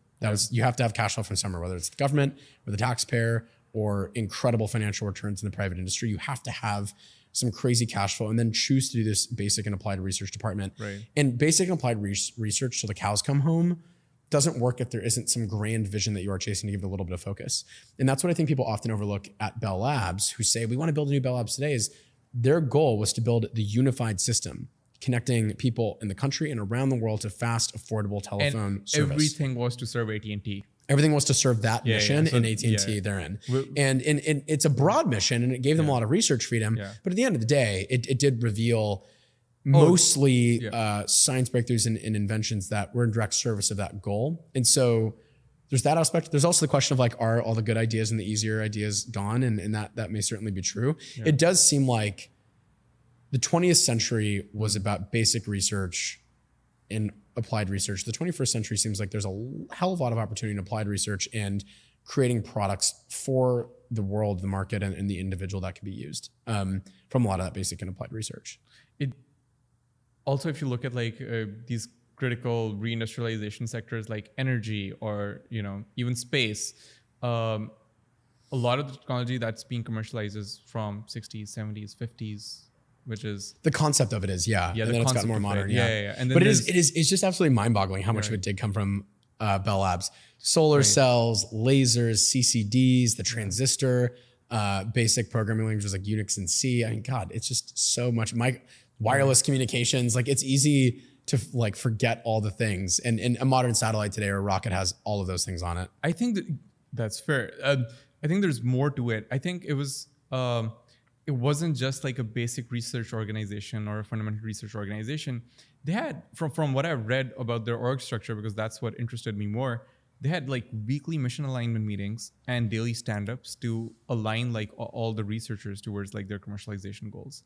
You have to have cash flow from somewhere, whether it's the government or the taxpayer or incredible financial returns in the private industry. You have to have some crazy cash flow and then choose to do this basic and applied research department. Right. And basic and applied research till the cows come home doesn't work if there isn't some grand vision that you are chasing to give it a little bit of focus. And that's what I think people often overlook at Bell Labs, who say, we want to build a new Bell Labs today, is their goal was to build the unified system connecting people in the country and around the world to fast, affordable telephone service. Everything was to serve AT&T. Everything was to serve that mission in AT&T they're in. And it's a broad mission, and it gave them a lot of research freedom. Yeah. But at the end of the day, it did reveal mostly science breakthroughs and inventions that were in direct service of that goal. And so there's that aspect. There's also the question of are all the good ideas and the easier ideas gone? And that may certainly be true. Yeah. It does seem like the 20th century was about basic research and applied research. The 21st century seems like there's a hell of a lot of opportunity in applied research and creating products for the world, the market, and the individual that can be used from a lot of that basic and applied research. Also, if you look at these critical reindustrialization sectors like energy or even space, a lot of the technology that's being commercialized is from 60s, 70s, 50s, which is the concept of it is, yeah. And then it's gotten more modern, yeah. And then but it's just absolutely mind-boggling how much of it did come from Bell Labs. Solar cells, lasers, CCDs, the transistor, basic programming languages like Unix and C. I mean, God, it's just so much. Wireless communications, like it's easy to like forget all the things. And a modern satellite today or a rocket has all of those things on it. I think that's fair. I think there's more to it. I think it wasn't just like a basic research organization or a fundamental research organization. They had, from what I've read about their org structure, because that's what interested me more, they had like weekly mission alignment meetings and daily stand-ups to align like all the researchers towards like their commercialization goals.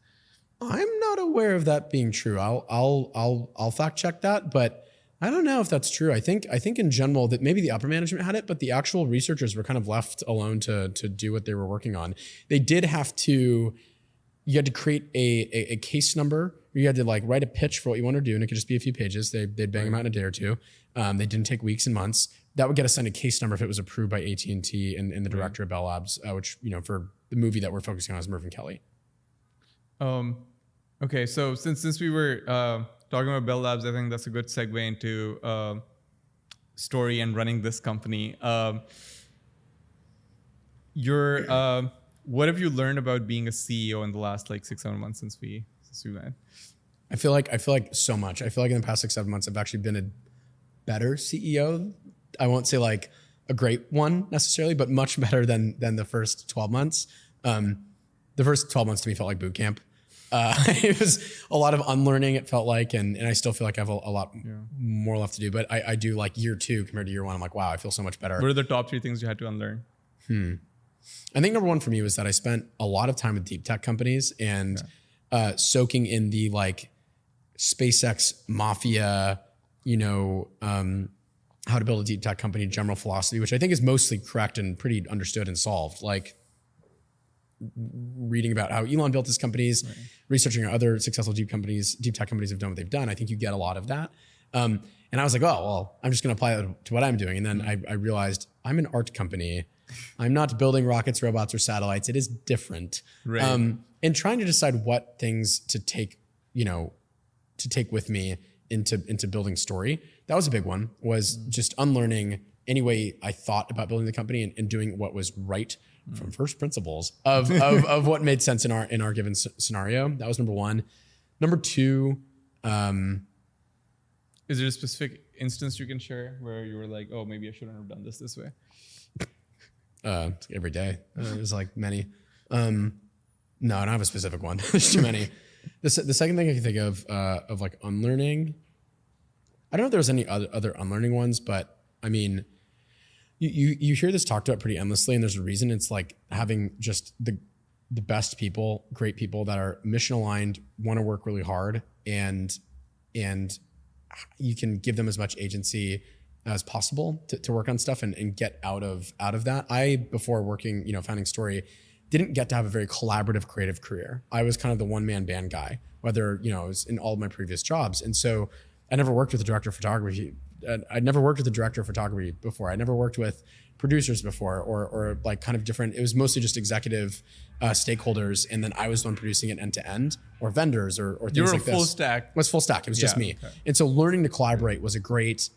I'm not aware of that being true. I'll fact check that, but I don't know if that's true. I think in general that maybe the upper management had it, but the actual researchers were kind of left alone to do what they were working on. They did have to, you had to create a case number. You had to like write a pitch for what you want to do, and it could just be a few pages. They'd bang them out in a day or two. They didn't take weeks and months. That would get assigned a case number if it was approved by AT&T and the director of Bell Labs, which, for the movie that we're focusing on is Mervyn Kelly. Okay, so since we were talking about Bell Labs, I think that's a good segue into story and running this company. What have you learned about being a CEO in the last like 6-7 months since we met? I feel like so much. I feel like in the past 6-7 months, I've actually been a better CEO. I won't say like a great one necessarily, but much better than the first 12 months. The first 12 months to me felt like boot camp. It was a lot of unlearning, it felt like, and I still feel like I have a lot more left to do, but I do like year 2 compared to year 1. I'm like, wow, I feel so much better. What are the top 3 things you had to unlearn? I think number 1 for me was that I spent a lot of time with deep tech companies and soaking in the like SpaceX mafia, how to build a deep tech company, general philosophy, which I think is mostly correct and pretty understood and solved. Like reading about how Elon built his companies, researching how other successful deep tech companies have done what they've done. I think you get a lot of that. And I was like, oh, well, I'm just going to apply it to what I'm doing. And then I realized I'm an art company. I'm not building rockets, robots, or satellites. It is different. Right. And trying to decide what things to take with me into building story. That was a big one, was just unlearning any way I thought about building the company and doing what was right from first principles of what made sense in our given scenario. That was number 1. Number 2, is there a specific instance you can share where you were like, oh, maybe I shouldn't have done this way? Every day. There's like many. No, I don't have a specific one. There's too many. The second thing I can think of like unlearning, I don't know if there's any other unlearning ones, but I mean, you hear this talked about pretty endlessly, and there's a reason. It's like having just the best people, great people that are mission aligned, want to work really hard, and you can give them as much agency as possible to work on stuff and get out of that. I, before working, founding Story, didn't get to have a very collaborative creative career. I was kind of the one-man band guy, whether, it was in all of my previous jobs. And so I never worked with a director of photography. I'd never worked with a director of photography before. I never worked with producers before or like kind of different. It was mostly just executive stakeholders. And then I was the one producing it end to end, or vendors or things like this. You were full stack. It was full stack. It was just me. Okay. And so learning to collaborate was a great,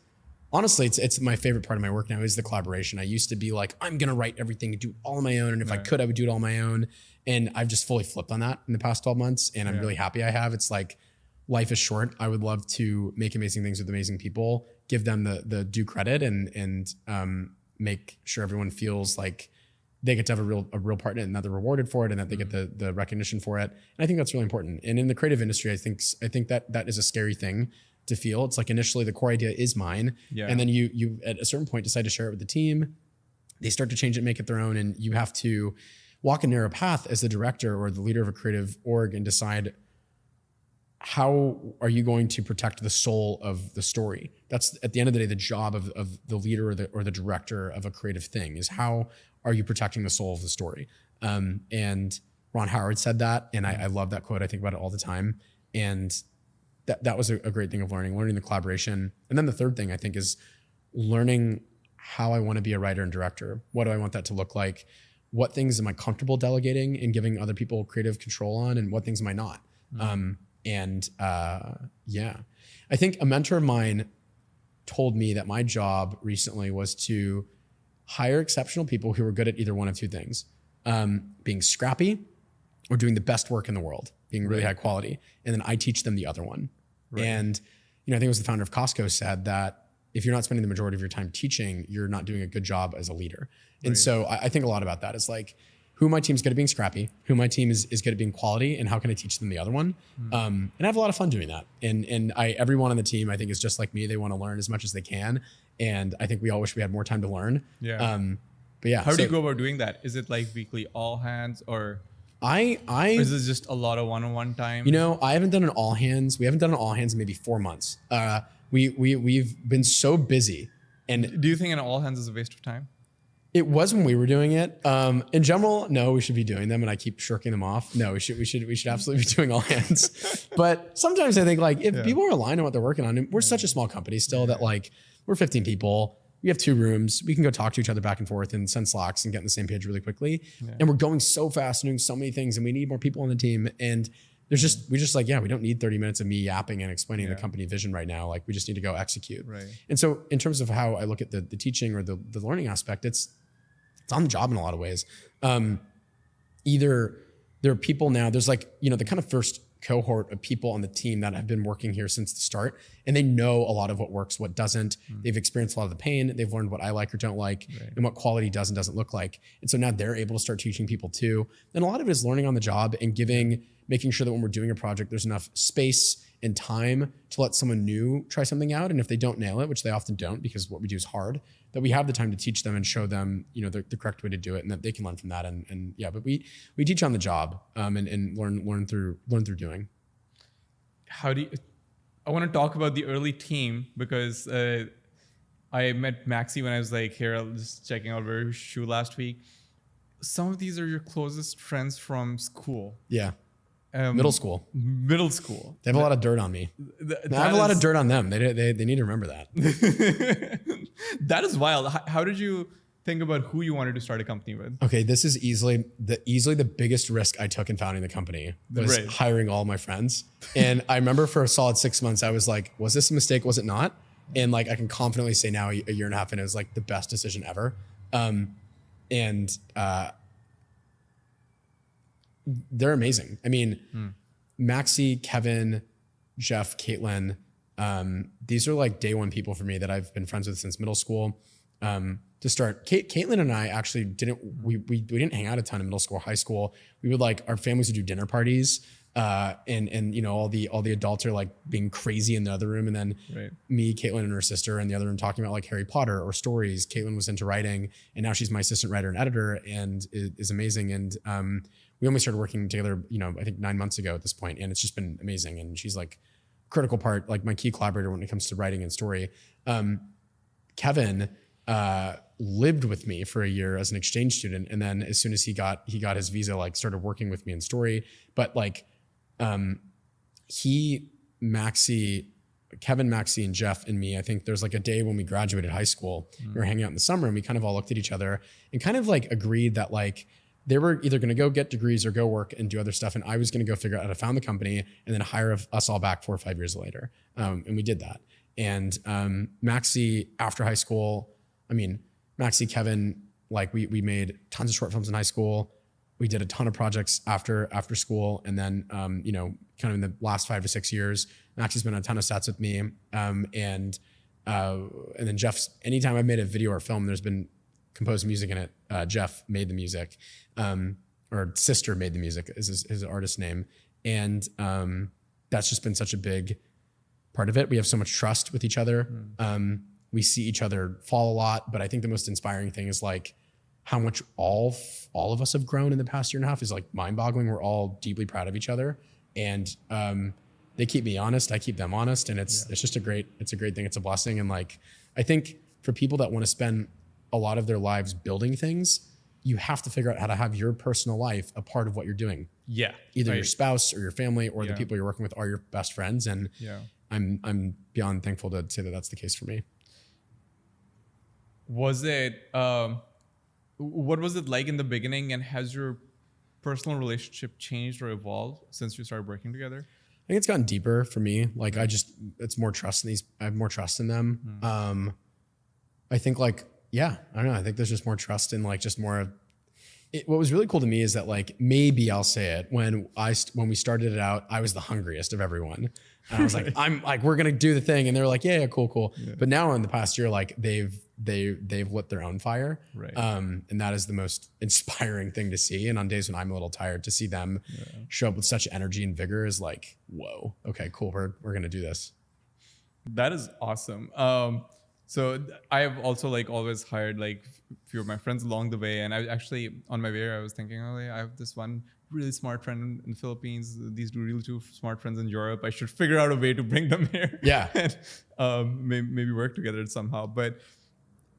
honestly, it's my favorite part of my work now is the collaboration. I used to be like, I'm going to write everything and do it all on my own. And if I could, I would do it all on my own. And I've just fully flipped on that in the past 12 months. And I'm really happy I have. It's like, life is short. I would love to make amazing things with amazing people, give them the due credit and make sure everyone feels like they get to have a real part in it and that they're rewarded for it and that they get the recognition for it. And I think that's really important. And in the creative industry, I think that is a scary thing to feel. It's like initially the core idea is mine. Yeah. And then you at a certain point decide to share it with the team. They start to change it, make it their own. And you have to walk a narrow path as the director or the leader of a creative org and decide how are you going to protect the soul of the story? That's at the end of the day, the job of the leader or the director of a creative thing is how are you protecting the soul of the story? And Ron Howard said that. And I love that quote. I think about it all the time. And that was a great thing of learning the collaboration. And then the third thing I think is learning how I want to be a writer and director. What do I want that to look like? What things am I comfortable delegating and giving other people creative control on, and what things am I not? Yeah, I think a mentor of mine told me that my job recently was to hire exceptional people who were good at either one of two things, being scrappy or doing the best work in the world, being really high quality. And then I teach them the other one. Right. And, I think it was the founder of Costco said that if you're not spending the majority of your time teaching, you're not doing a good job as a leader. And so I think a lot about that is like, who my team's good at being scrappy, who my team is good at being quality, and how can I teach them the other one? And I have a lot of fun doing that. And everyone on the team, I think, is just like me. They want to learn as much as they can. And I think we all wish we had more time to learn. Yeah. But yeah. How do you go about doing that? Is it like weekly all hands, or or is this just a lot of one-on-one time? I haven't done an all hands. We haven't done an all hands in maybe 4 months. We've been so busy. And do you think an all hands is a waste of time? It was when we were doing it. In general, no, we should be doing them, and I keep shirking them off. No, we should absolutely be doing all hands. But sometimes I think like if people are aligned on what they're working on, and we're such a small company still that like we're 15 people. We have 2 rooms. We can go talk to each other back and forth and send Slacks and get on the same page really quickly. Yeah. And we're going so fast and doing so many things, and we need more people on the team. And we don't need 30 minutes of me yapping and explaining the company vision right now. Like we just need to go execute. Right. And so in terms of how I look at the teaching or the learning aspect, it's on the job in a lot of ways. Either there are people now, there's like, the kind of first cohort of people on the team that have been working here since the start, and they know a lot of what works, what doesn't. They've experienced a lot of the pain. They've learned what I like or don't like, and what quality does and doesn't look like. And so now they're able to start teaching people too. And a lot of it is learning on the job and making sure that when we're doing a project, there's enough space and time to let someone new try something out. And if they don't nail it, which they often don't because what we do is hard, that we have the time to teach them and show them, the correct way to do it, and that they can learn from that. But we teach on the job and learn through doing. I want to talk about the early team because I met Maxi when I was like here, I was just checking out where his shoe last week. Some of these are your closest friends from school. Yeah. Middle school. They have a lot of dirt on me. I have a lot of dirt on them. They need to remember that. That is wild. How did you think about who you wanted to start a company with? Okay, this is easily the biggest risk I took in founding the company was hiring all my friends. And I remember for a solid 6 months, I was like, was this a mistake? Was it not? And like, I can confidently say now, a year and a half in, it was like the best decision ever. They're amazing. I mean, Maxi, Kevin, Jeff, Caitlin, these are like day one people for me that I've been friends with since middle school. To start, Caitlin and I actually didn't hang out a ton in middle school, high school. We would our families would do dinner parties, and all the adults are like being crazy in the other room, and then me, Caitlin, and her sister in the other room talking about like Harry Potter or stories. Caitlin was into writing, and now she's my assistant writer and editor, and is amazing. And we only started working together, I think 9 months ago at this point, and it's just been amazing. And she's like critical part, like my key collaborator when it comes to writing and story. Kevin lived with me for a year as an exchange student, and then as soon as he got his visa, like started working with me in story. But like Kevin, Maxi, and Jeff and me, I think there's like a day when we graduated high school, we were hanging out in the summer, and we kind of all looked at each other and kind of like agreed that like they were either going to go get degrees or go work and do other stuff, and I was going to go figure out how to found the company and then hire us all back 4 or 5 years later. And we did that. And Maxi, after high school, Maxi, Kevin, like we made tons of short films in high school. We did a ton of projects after school. And then, kind of in the last 5 to 6 years, Maxi's been on a ton of sets with me. And then Jeff's, anytime I've made a video or film, there's been composed music in it. Jeff made the music, or Sister made the music is his artist name. And that's just been such a big part of it. We have so much trust with each other. We see each other fall a lot, but I think the most inspiring thing is like how much all of us have grown in the past year and a half is like mind-boggling. We're all deeply proud of each other, and they keep me honest. I keep them honest, and it's just a great thing. It's a blessing, and like I think for people that want to spend a lot of their lives building things, you have to figure out how to have your personal life a part of what you're doing. Yeah, either your spouse or your family or the people you're working with are your best friends, and I'm beyond thankful to say that that's the case for me. was it, what was it like in the beginning, and has your personal relationship changed or evolved since you started working together? I think it's gotten deeper for me. Like it's more trust in these. I have more trust in them. I think like, yeah, I don't know. I think there's just more trust in like just more of it. What was really cool to me is that like, maybe I'll say it, when we started it out, I was the hungriest of everyone. And I was like, I'm like, we're going to do the thing. And they were like, yeah, cool. Yeah. But now in the past year, like they've lit their own fire. Right. And that is the most inspiring thing to see. And on days when I'm a little tired, to see them show up with such energy and vigor is like, whoa, okay, cool. We're going to do this. That is awesome. So I have also like always hired like few of my friends along the way. And I actually, on my way here, I was thinking, oh yeah, I have this one really smart friend in the Philippines, these really two smart friends in Europe. I should figure out a way to bring them here. Yeah. And maybe work together somehow. But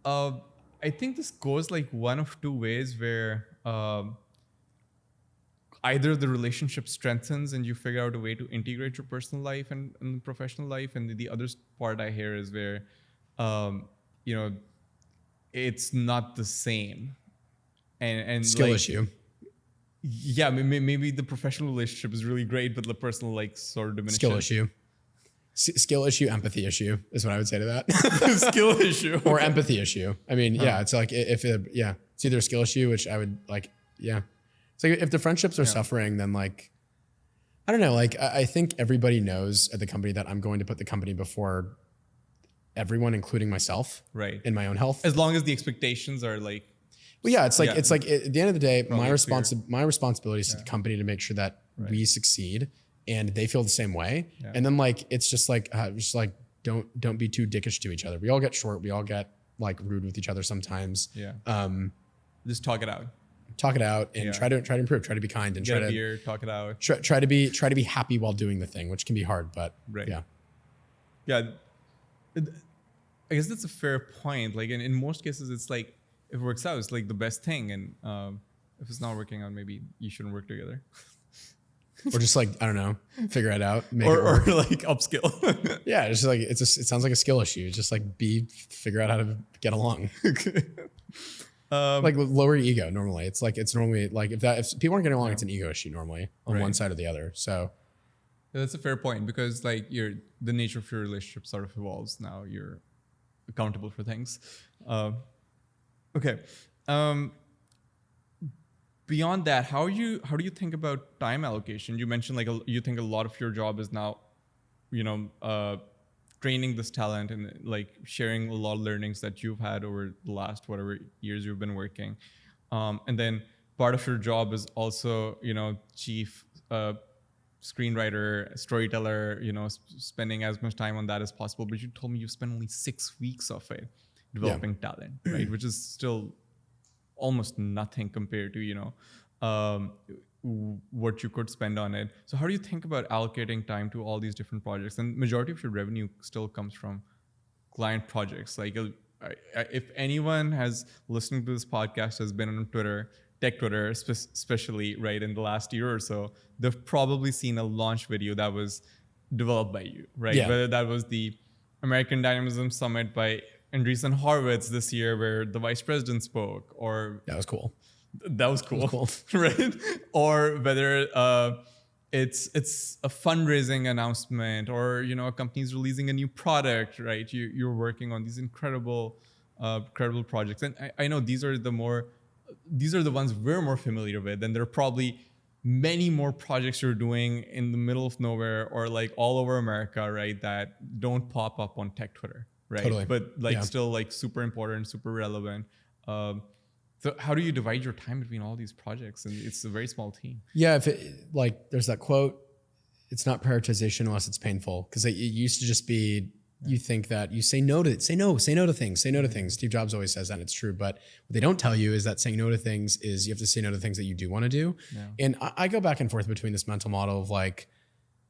I think this goes like one of two ways, where either the relationship strengthens and you figure out a way to integrate your personal life and professional life. And the other part I hear is where, you know, it's not the same. And skill like, issue. Yeah, maybe the professional relationship is really great, but the personal like sort of diminishes. Skill issue. Skill issue, empathy issue is what I would say to that. Skill issue. Or empathy issue. I mean, yeah, it's like it's either a skill issue, which I would like, yeah. It's like if the friendships are suffering, then like, I don't know, like I think everybody knows at the company that I'm going to put the company before everyone, including myself, right, in my own health. As long as the expectations are like, well, yeah, it's like at the end of the day, my responsibility is to the company to make sure that we succeed, and they feel the same way. Yeah. And then like it's just like don't be too dickish to each other. We all get short. We all get like rude with each other sometimes. Yeah. Just talk it out. Talk it out and try to improve. Try to be kind and get a beer, talk it out. Try to be happy while doing the thing, which can be hard, but yeah. I guess that's a fair point. Like in most cases, it's like if it works out, it's like the best thing, and if it's not working out, maybe you shouldn't work together. Or just like, I don't know, figure it out, or like upskill. Yeah, it's just like it sounds like a skill issue. Just like figure out how to get along. Like lower your ego. Normally, it's normally like if people aren't getting along, it's an ego issue normally on one side or the other. So that's a fair point, because like the nature of your relationship sort of evolves. Now you're accountable for things. Okay. Beyond that, how do you think about time allocation? You mentioned like you think a lot of your job is now, training this talent and like sharing a lot of learnings that you've had over the last whatever years you've been working. And then part of your job is also, chief screenwriter, storyteller, spending as much time on that as possible. But you told me you spent only 6 weeks of it developing talent, right? Which is still almost nothing compared to, what you could spend on it. So how do you think about allocating time to all these different projects? And majority of your revenue still comes from client projects. Like if anyone has listened to this podcast has been on Twitter, tech Twitter, especially right in the last year or so, they've probably seen a launch video that was developed by you, right? Yeah. Whether that was the American Dynamism Summit by Andreessen Horowitz this year, where the vice president spoke, or that was cool. That was cool. Right? Or whether it's a fundraising announcement, or a company's releasing a new product, right? You're working on these incredible projects, and I know these are the ones we're more familiar with, and there are probably many more projects you're doing in the middle of nowhere or like all over America, right? That don't pop up on tech Twitter, right? Totally. But still like super important, super relevant. So how do you divide your time between all these projects? And it's a very small team. Yeah, there's that quote, it's not prioritization unless it's painful. Because it used to just be, you think that you say no to things. Steve Jobs always says that, and it's true. But what they don't tell you is that saying no to things is you have to say no to things that you do want to do. Yeah. And I go back and forth between this mental model of like,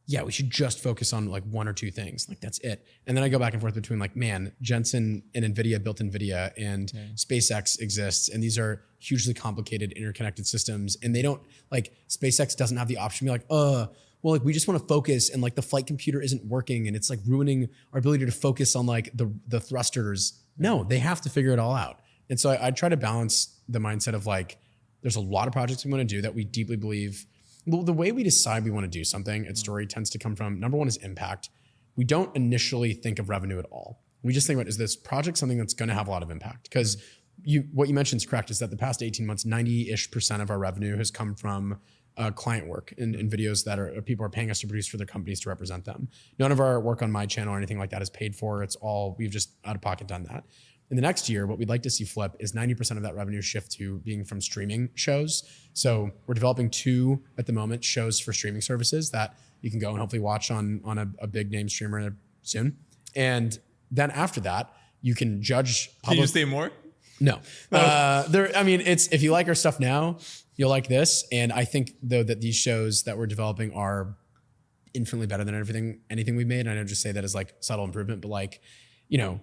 yeah, we should just focus on like one or two things. Like that's it. And then I go back and forth between like, man, Jensen and NVIDIA built NVIDIA, and SpaceX exists. And these are hugely complicated interconnected systems. And they don't like, SpaceX doesn't have the option to be like, well, like we just want to focus, and like the flight computer isn't working, and it's like ruining our ability to focus on like the thrusters No, they have to figure it all out. And so I try to balance the mindset of like, there's a lot of projects we want to do that we deeply believe. Well, the way we decide we want to do something at Story tends to come from, number one is impact. We don't initially think of revenue at all. We just think about, is this project something that's going to have a lot of impact? Because what you mentioned is correct, is that the past 18 months, 90-ish% of our revenue has come from client work in videos that are people are paying us to produce for their companies to represent them. None of our work on my channel or anything like that is paid for. It's all, we've just out of pocket done that. In the next year, what we'd like to see flip is 90% of that revenue shift to being from streaming shows. So we're developing 2 at the moment shows for streaming services that you can go and hopefully watch on a big name streamer soon. And then after that, you can judge. Can you say more? No. It's if you like our stuff now, you'll like this. And I think though that these shows that we're developing are infinitely better than anything we've made. And I don't just say that as like subtle improvement, but like,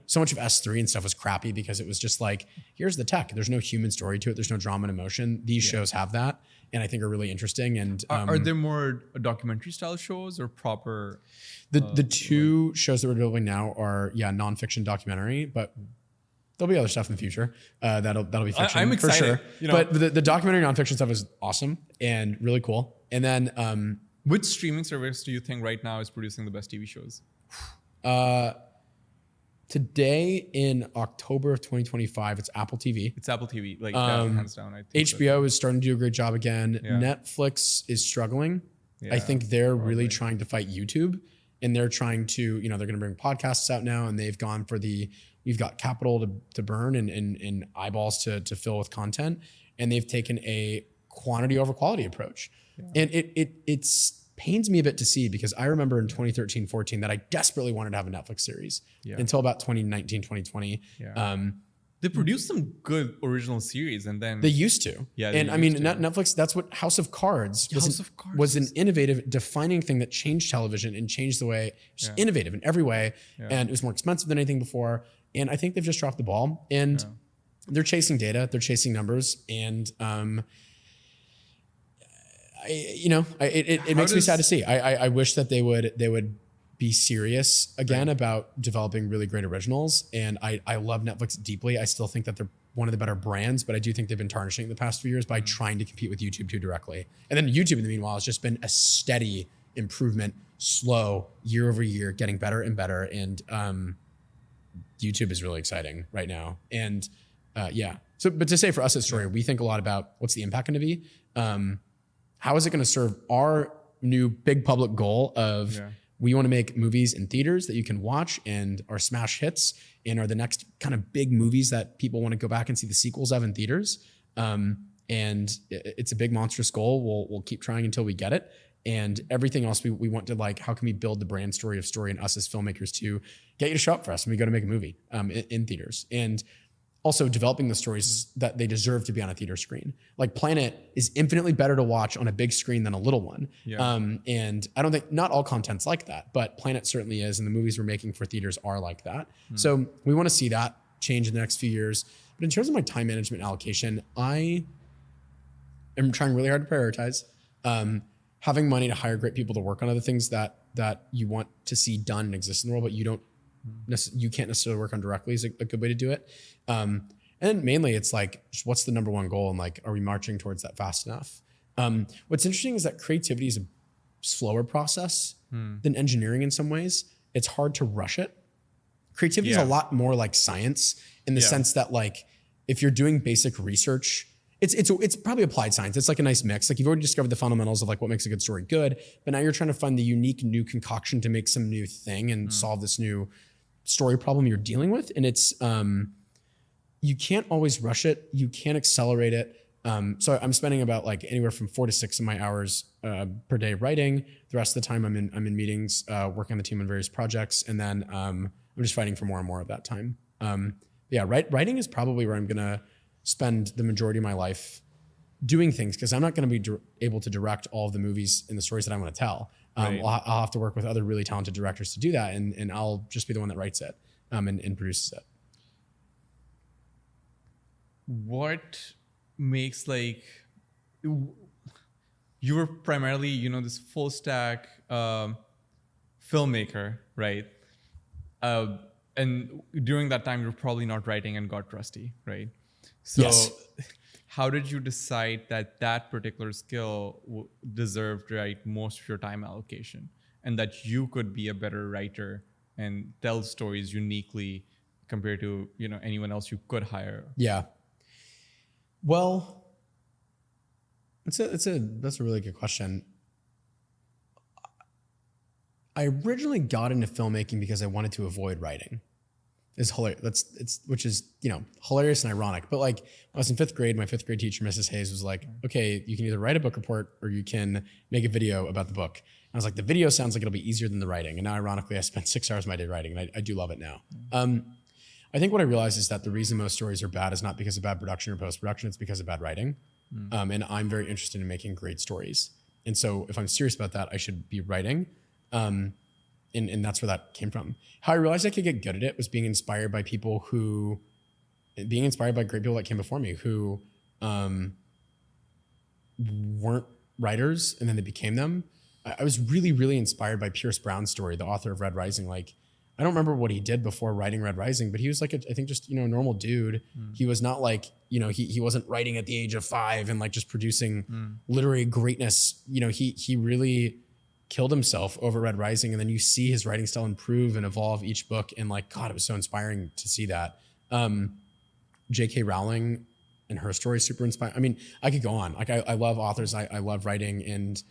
so much of S3 and stuff was crappy because it was just like, here's the tech. There's no human story to it. There's no drama and emotion. These shows have that, and I think are really interesting. And are there more documentary style shows or proper? The 2 shows that we're developing now are nonfiction documentary, but there'll be other stuff in the future that'll be fiction. I'm excited, for sure. But the documentary nonfiction stuff is awesome and really cool. And then which streaming service do you think right now is producing the best TV shows? Today in October of 2025, it's Apple TV. It's Apple TV, like hands down. I think HBO is starting to do a great job again. Yeah. Netflix is struggling. Yeah, I think they're really trying to fight YouTube, and they're trying to, they're going to bring podcasts out now, and they've gone for we've got capital to burn and eyeballs to fill with content, and they've taken a quantity over quality approach. Yeah. And it's pains me a bit to see, because I remember in 2013, 14 that I desperately wanted to have a Netflix series until about 2019, 2020. Yeah. They produced some good original series, and then they used to. Yeah. And I mean, Netflix, that's what House of Cards was an innovative, defining thing that changed television and changed the way, just innovative in every way. Yeah. And it was more expensive than anything before. And I think they've just dropped the ball, and they're chasing data, they're chasing numbers. And, it makes me sad to see. I wish that they would be serious again about developing really great originals. And I love Netflix deeply. I still think that they're one of the better brands, but I do think they've been tarnishing the past few years by trying to compete with YouTube too directly. And then YouTube in the meanwhile has just been a steady improvement, slow, year over year, getting better and better. And YouTube is really exciting right now. And but to say for us at Story, we think a lot about what's the impact going to be. How is it going to serve our new big public goal of we want to make movies in theaters that you can watch and are smash hits and are the next kind of big movies that people want to go back and see the sequels of in theaters. And it's a big monstrous goal. We'll keep trying until we get it. And everything else we want to, like, how can we build the brand story of Story and us as filmmakers to get you to show up for us when we go to make a movie in theaters. And also developing the stories that they deserve to be on a theater screen. Like Planet is infinitely better to watch on a big screen than a little one. Yeah. And I don't think, not all content's like that, but Planet certainly is. And the movies we're making for theaters are like that. So we want to see that change in the next few years. But in terms of my time management allocation, I am trying really hard to prioritize. Having money to hire great people to work on other things that you want to see done and exist in the world, but you can't necessarily work on directly is a good way to do it. And mainly it's like, what's the number one goal? And like, are we marching towards that fast enough? What's interesting is that creativity is a slower process than engineering in some ways. It's hard to rush it. Creativity is a lot more like science in the sense that, like, if you're doing basic research, it's probably applied science. It's like a nice mix. Like, you've already discovered the fundamentals of like what makes a good story good, but now you're trying to find the unique new concoction to make some new thing and solve this new story problem you're dealing with. And it's, you can't always rush it. You can't accelerate it. So I'm spending about like anywhere from 4 to 6 of my hours per day writing. The rest of the time I'm in meetings, working on the team on various projects. And then I'm just fighting for more and more of that time. Writing is probably where I'm going to spend the majority of my life doing things, because I'm not going to be able to direct all of the movies and the stories that I want to tell. Right. I'll have to work with other really talented directors to do that. And I'll just be the one that writes it and produces it. What makes, like, you were primarily, this full stack filmmaker, right? And during that time, you're probably not writing and got rusty, right? So Yes. how did you decide that that particular skill deserved, right, most of your time allocation, and that you could be a better writer and tell stories uniquely compared to, you know, anyone else you could hire? Yeah. Well, that's a really good question. I originally got into filmmaking because I wanted to avoid writing. It's hilarious. Which is, you know, hilarious and ironic. But like when I was in 5th grade, my 5th grade teacher, Mrs. Hayes, was like, okay, you can either write a book report or you can make a video about the book. And I was like, the video sounds like it'll be easier than the writing. And now ironically, I spent 6 hours of my day writing, and I do love it now. I think what I realized is that the reason most stories are bad is not because of bad production or post-production, it's because of bad writing. And I'm very interested in making great stories. And so if I'm serious about that, I should be writing. And that's where that came from. How I realized I could get good at it was being inspired by great people that came before me who weren't writers and then they became them. I was really, really inspired by Pierce Brown's story, the author of Red Rising. Like, I don't remember what he did before writing Red Rising, but he was like, I think just, you know, a normal dude. He was not like, you know, he wasn't writing at the age of 5 and like just producing literary greatness. You know, he really killed himself over Red Rising. And then you see his writing style improve and evolve each book. And like, God, it was so inspiring to see that. J.K. Rowling and her story is super inspiring. I mean, I could go on. Like, I love authors. I love writing. And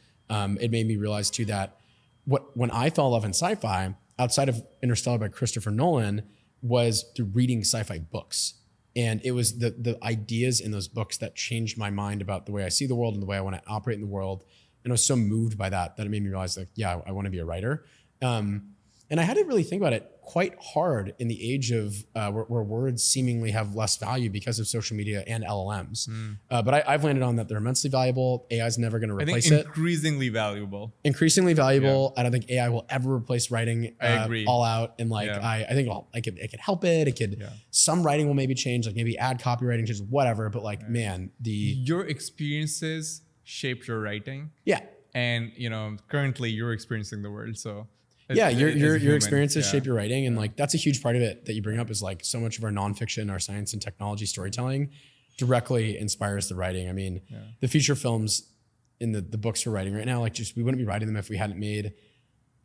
it made me realize too that when I fell in love in sci-fi, outside of Interstellar by Christopher Nolan, was through reading sci-fi books. And it was the ideas in those books that changed my mind about the way I see the world and the way I want to operate in the world. And I was so moved by that it made me realize, like, yeah, I want to be a writer. And I had to really think about it quite hard in the age of where words seemingly have less value because of social media and LLMs. But I've landed on that they're immensely valuable. AI is never going to replace it. Increasingly valuable. Increasingly valuable. Yeah. I don't think AI will ever replace writing I agree. all out. And like, I think it could help it. It could, some writing will maybe change, like maybe add copywriting, just whatever. But like, man, your experiences shaped your writing. Yeah. And, you know, currently you're experiencing the world. So your experiences shape your writing. And like, that's a huge part of it that you bring up, is like so much of our nonfiction, our science and technology storytelling directly inspires the writing. I mean, the feature films in the books we're writing right now, like we wouldn't be writing them if we hadn't made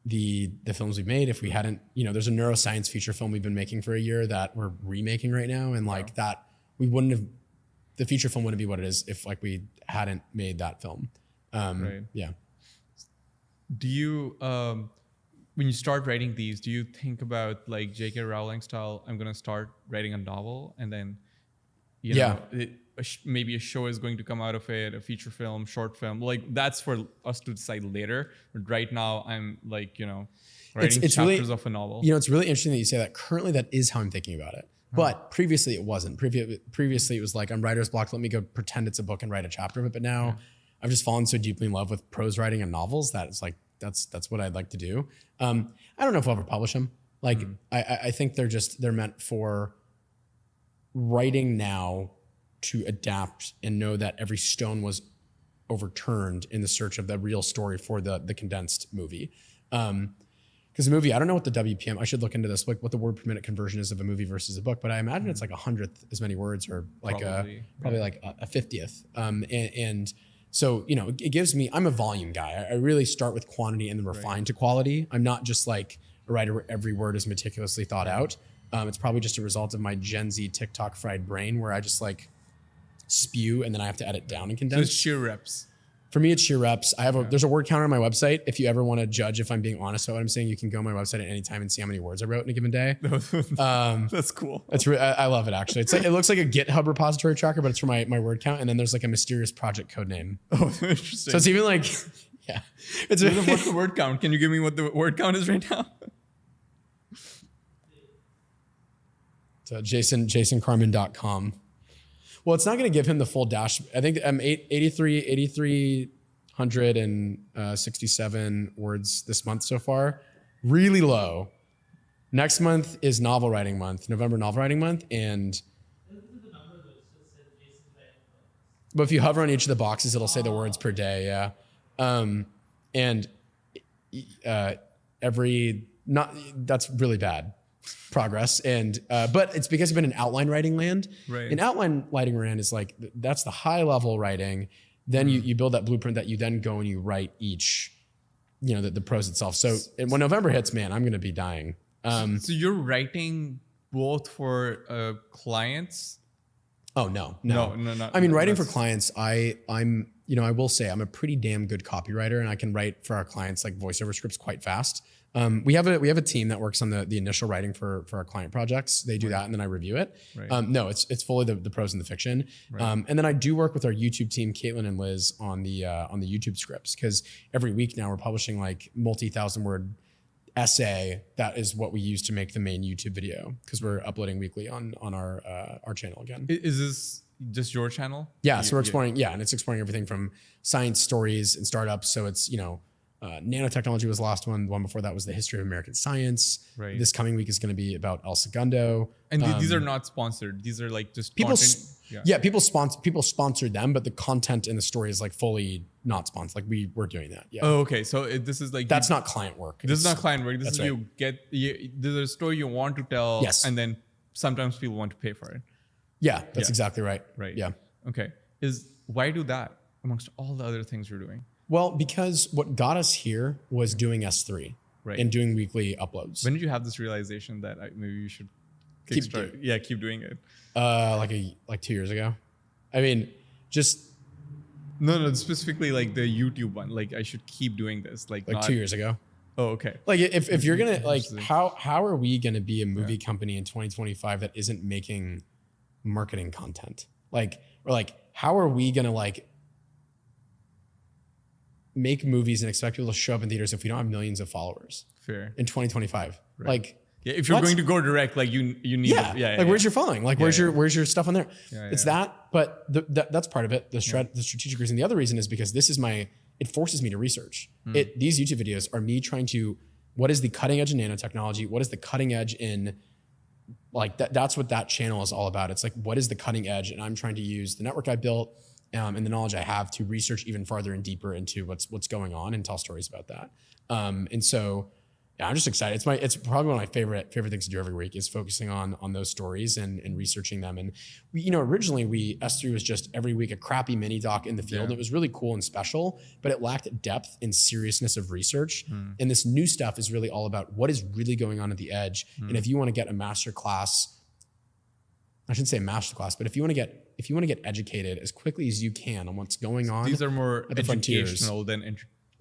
the films we've made. If we hadn't, you know, there's a neuroscience feature film we've been making for a year that we're remaking right now. And like that, the feature film wouldn't be what it is if like we hadn't made that film. Yeah. Do you, when you start writing these, do you think about like J.K. Rowling style, I'm going to start writing a novel and then, you know, maybe a show is going to come out of it, a feature film, short film, like that's for us to decide later. But right now I'm like, you know, writing chapters really, of a novel. You know, it's really interesting that you say that. Currently, that is how I'm thinking about it. But previously it wasn't. Previously it was like, I'm writer's block. Let me go pretend it's a book and write a chapter of it. But now I've just fallen so deeply in love with prose writing and novels that it's like, that's what I'd like to do. I don't know if I'll ever publish them. Like, I think they're meant for writing now to adapt and know that every stone was overturned in the search of the real story for the condensed movie. Because the movie, I don't know what the WPM, I should look into this, like what the word per minute conversion is of a movie versus a book, but I imagine it's like 100th as many words, or like probably like a 50th. And so, you know, it gives me, I'm a volume guy. I really start with quantity and then refine to quality. I'm not just like a writer where every word is meticulously thought out. It's probably just a result of my Gen Z TikTok fried brain where I just like spew and then I have to edit down and condense. So it's sheer reps. For me, it's sheer reps. There's a word counter on my website. If you ever want to judge if I'm being honest about what I'm saying, you can go on my website at any time and see how many words I wrote in a given day. That's cool. I love it, actually. It's like, it looks like a GitHub repository tracker, but it's for my word count. And then there's like a mysterious project code name. Oh, interesting. So it's even like, yeah. What's the word count? Can you give me what the word count is right now? So jasoncarman.com. Well, it's not going to give him the full dash. I think I'm 8,367 words this month so far. Really low. Next month is novel writing month, November novel writing month. And but if you hover on each of the boxes, it'll say the words per day. Yeah. That's really bad. progress. And but it's because I've been in outline writing land. Right. In outline writing land is like that's the high level writing. Then you build that blueprint that you then go and you write each, the prose itself. So when November hits, man, I'm gonna be dying. So you're writing both for clients? Oh no. Not, I mean, writing for clients, I'm I will say I'm a pretty damn good copywriter, and I can write for our clients like voiceover scripts quite fast. We have a team that works on the initial writing for our client projects. They do that, and then I review it. Right. No, it's fully the prose and the fiction. Right. And then I do work with our YouTube team, Caitlin and Liz, on the YouTube scripts, because every week now we're publishing like multi-1,000-word essay. That is what we use to make the main YouTube video, because we're uploading weekly on our channel again. Is this just your channel? Yeah, so we're exploring. Yeah, and it's exploring everything from science stories and startups. So it's nanotechnology was the last one. The one before that was the history of American science. Right. This coming week is going to be about El Segundo. And these are not sponsored. These are like just people. content. People sponsored them, but the content in the story is like fully not sponsored. Like we're doing that. Yeah. Oh, okay. So this is like that's not client work. This is not client work. This is right. There's a story you want to tell. Yes. And then sometimes people want to pay for it. Yeah, that's exactly right. Right. Yeah. Okay. Why do that amongst all the other things you're doing? Well, because what got us here was doing S3 and doing weekly uploads. When did you have this realization that maybe you should keep doing it? Like 2 years ago. I mean, just no, specifically like the YouTube one. Like I should keep doing this. Like 2 years ago. Oh, okay. Like if you're gonna like how are we gonna be a movie company in 2025 that isn't making marketing content? How are we gonna make movies and expect people to show up in theaters if we don't have millions of followers? Fair. In 2025. Right. If you're going to go direct, like you need where's your following? Like where's your stuff on there? It's that, but that's part of it. The strategic reason. The other reason is because it forces me to research. These YouTube videos are me trying to, what is the cutting edge in nanotechnology? What is the cutting edge in that's what that channel is all about. It's like, what is the cutting edge? And I'm trying to use the network I built and the knowledge I have to research even farther and deeper into what's going on and tell stories about that. And so, yeah, I'm just excited. It's probably one of my favorite things to do every week is focusing on those stories and researching them. And originally S3 was just every week a crappy mini doc in the field. It was really cool and special, but it lacked depth and seriousness of research. And this new stuff is really all about what is really going on at the edge. And if you want to get a master class, I shouldn't say master class, but if you want to get educated as quickly as you can on what's going on, these are more educational frontiers. than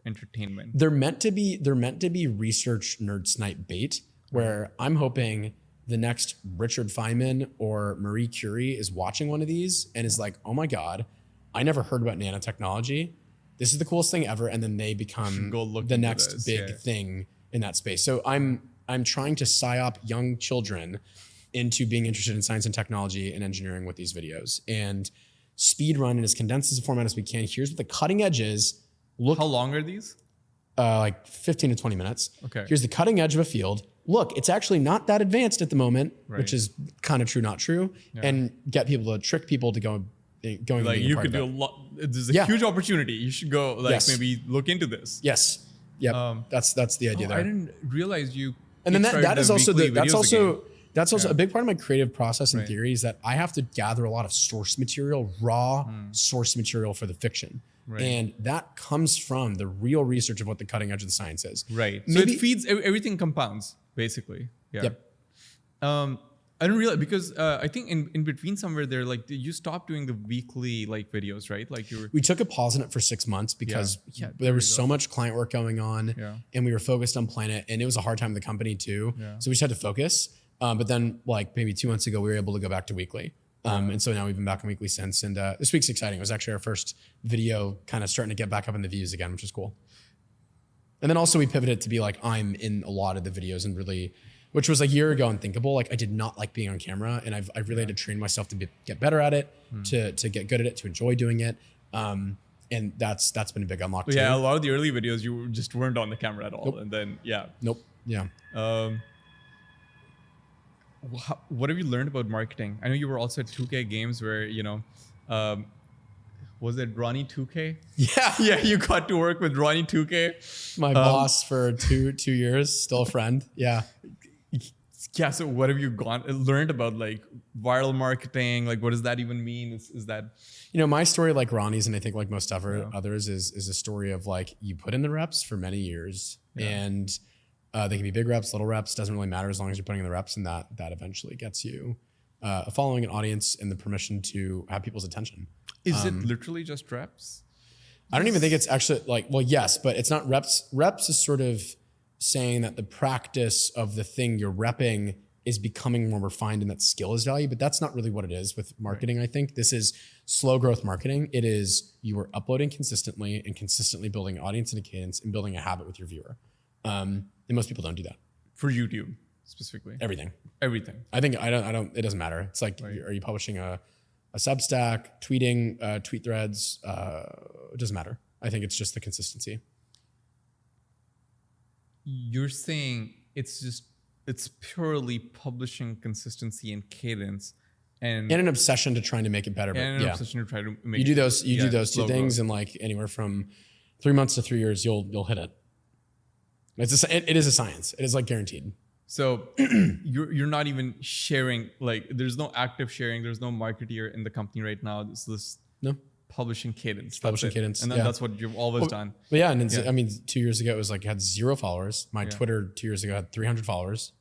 entertainment. They're meant to be research nerd snipe bait, where I'm hoping the next Richard Feynman or Marie Curie is watching one of these and is like, oh my God, I never heard about nanotechnology. This is the coolest thing ever. And then they become the next big thing in that space. So I'm trying to psyop young children into being interested in science and technology and engineering with these videos, and speed run in as condensed as a format as we can. Here's what the cutting edge is. How long are these? Like 15 to 20 minutes. Okay. Here's the cutting edge of a field. Look, it's actually not that advanced at the moment, which is kind of true, not true, and get people to trick people to going. Like you could do a lot. There's a huge opportunity. You should go maybe look into this. Yes. Yep. That's the idea there. I didn't realize you. And then that's also a big part of my creative process and theory is that I have to gather a lot of source material, raw source material for the fiction. Right. And that comes from the real research of what the cutting edge of the science is. Right. So it feeds, everything compounds, basically. Yeah. Yep. I didn't realize, because I think in between somewhere there, like you stopped doing the weekly videos, right? Like we took a pause on it for 6 months because there was so much client work going on and we were focused on Planet, and it was a hard time in the company too. Yeah. So we just had to focus. But then maybe 2 months ago, we were able to go back to weekly. And so now we've been back on weekly since. And this week's exciting. It was actually our first video kind of starting to get back up in the views again, which is cool. And then also we pivoted to be I'm in a lot of the videos and really, which was a year ago unthinkable. I did not like being on camera, and I've really had to train myself to get better at it, to get good at it, to enjoy doing it. And that's been a big unlock too. Yeah, a lot of the early videos, you just weren't on the camera at all. Nope. And then, Nope. Yeah. What have you learned about marketing? I know you were also at 2K Games where, was it Ronnie 2K? Yeah, you got to work with Ronnie 2K. My boss for two years, still a friend. Yeah. Yeah. So what have you learned about like viral marketing? Like, what does that even mean? Is that, My story, like Ronnie's, and I think like most others, is a story of like you put in the reps for many years, and they can be big reps, little reps, doesn't really matter as long as you're putting in the reps, and that eventually gets you a following, an audience, and the permission to have people's attention. is it literally just reps? I don't even think it's actually like, well, yes, but it's not reps. Reps is sort of saying that the practice of the thing you're repping is becoming more refined and that skill is value, but that's not really what it is with marketing. I think this is slow growth marketing. It is you are uploading consistently and consistently building audience and a cadence and building a habit with your viewer. And most people don't do that. For YouTube specifically? Everything. Everything. I think I don't, it doesn't matter. It's like, are you publishing a Substack, tweeting, tweet threads? It doesn't matter. I think it's just the consistency. You're saying it's purely publishing consistency and cadence and an obsession to trying to make it better. And an obsession to try to make you do those two things, growth. and like anywhere from 3 months to 3 years, you'll hit it. It is a science. It is like guaranteed. So you're not even sharing, like there's no active sharing, there's no marketeer in the company right now. This No. Publishing cadence. Publishing cadence. And then that's what you've always done. But yeah, and I mean, 2 years ago it was like had 0 followers. My Twitter 2 years ago had 300 followers.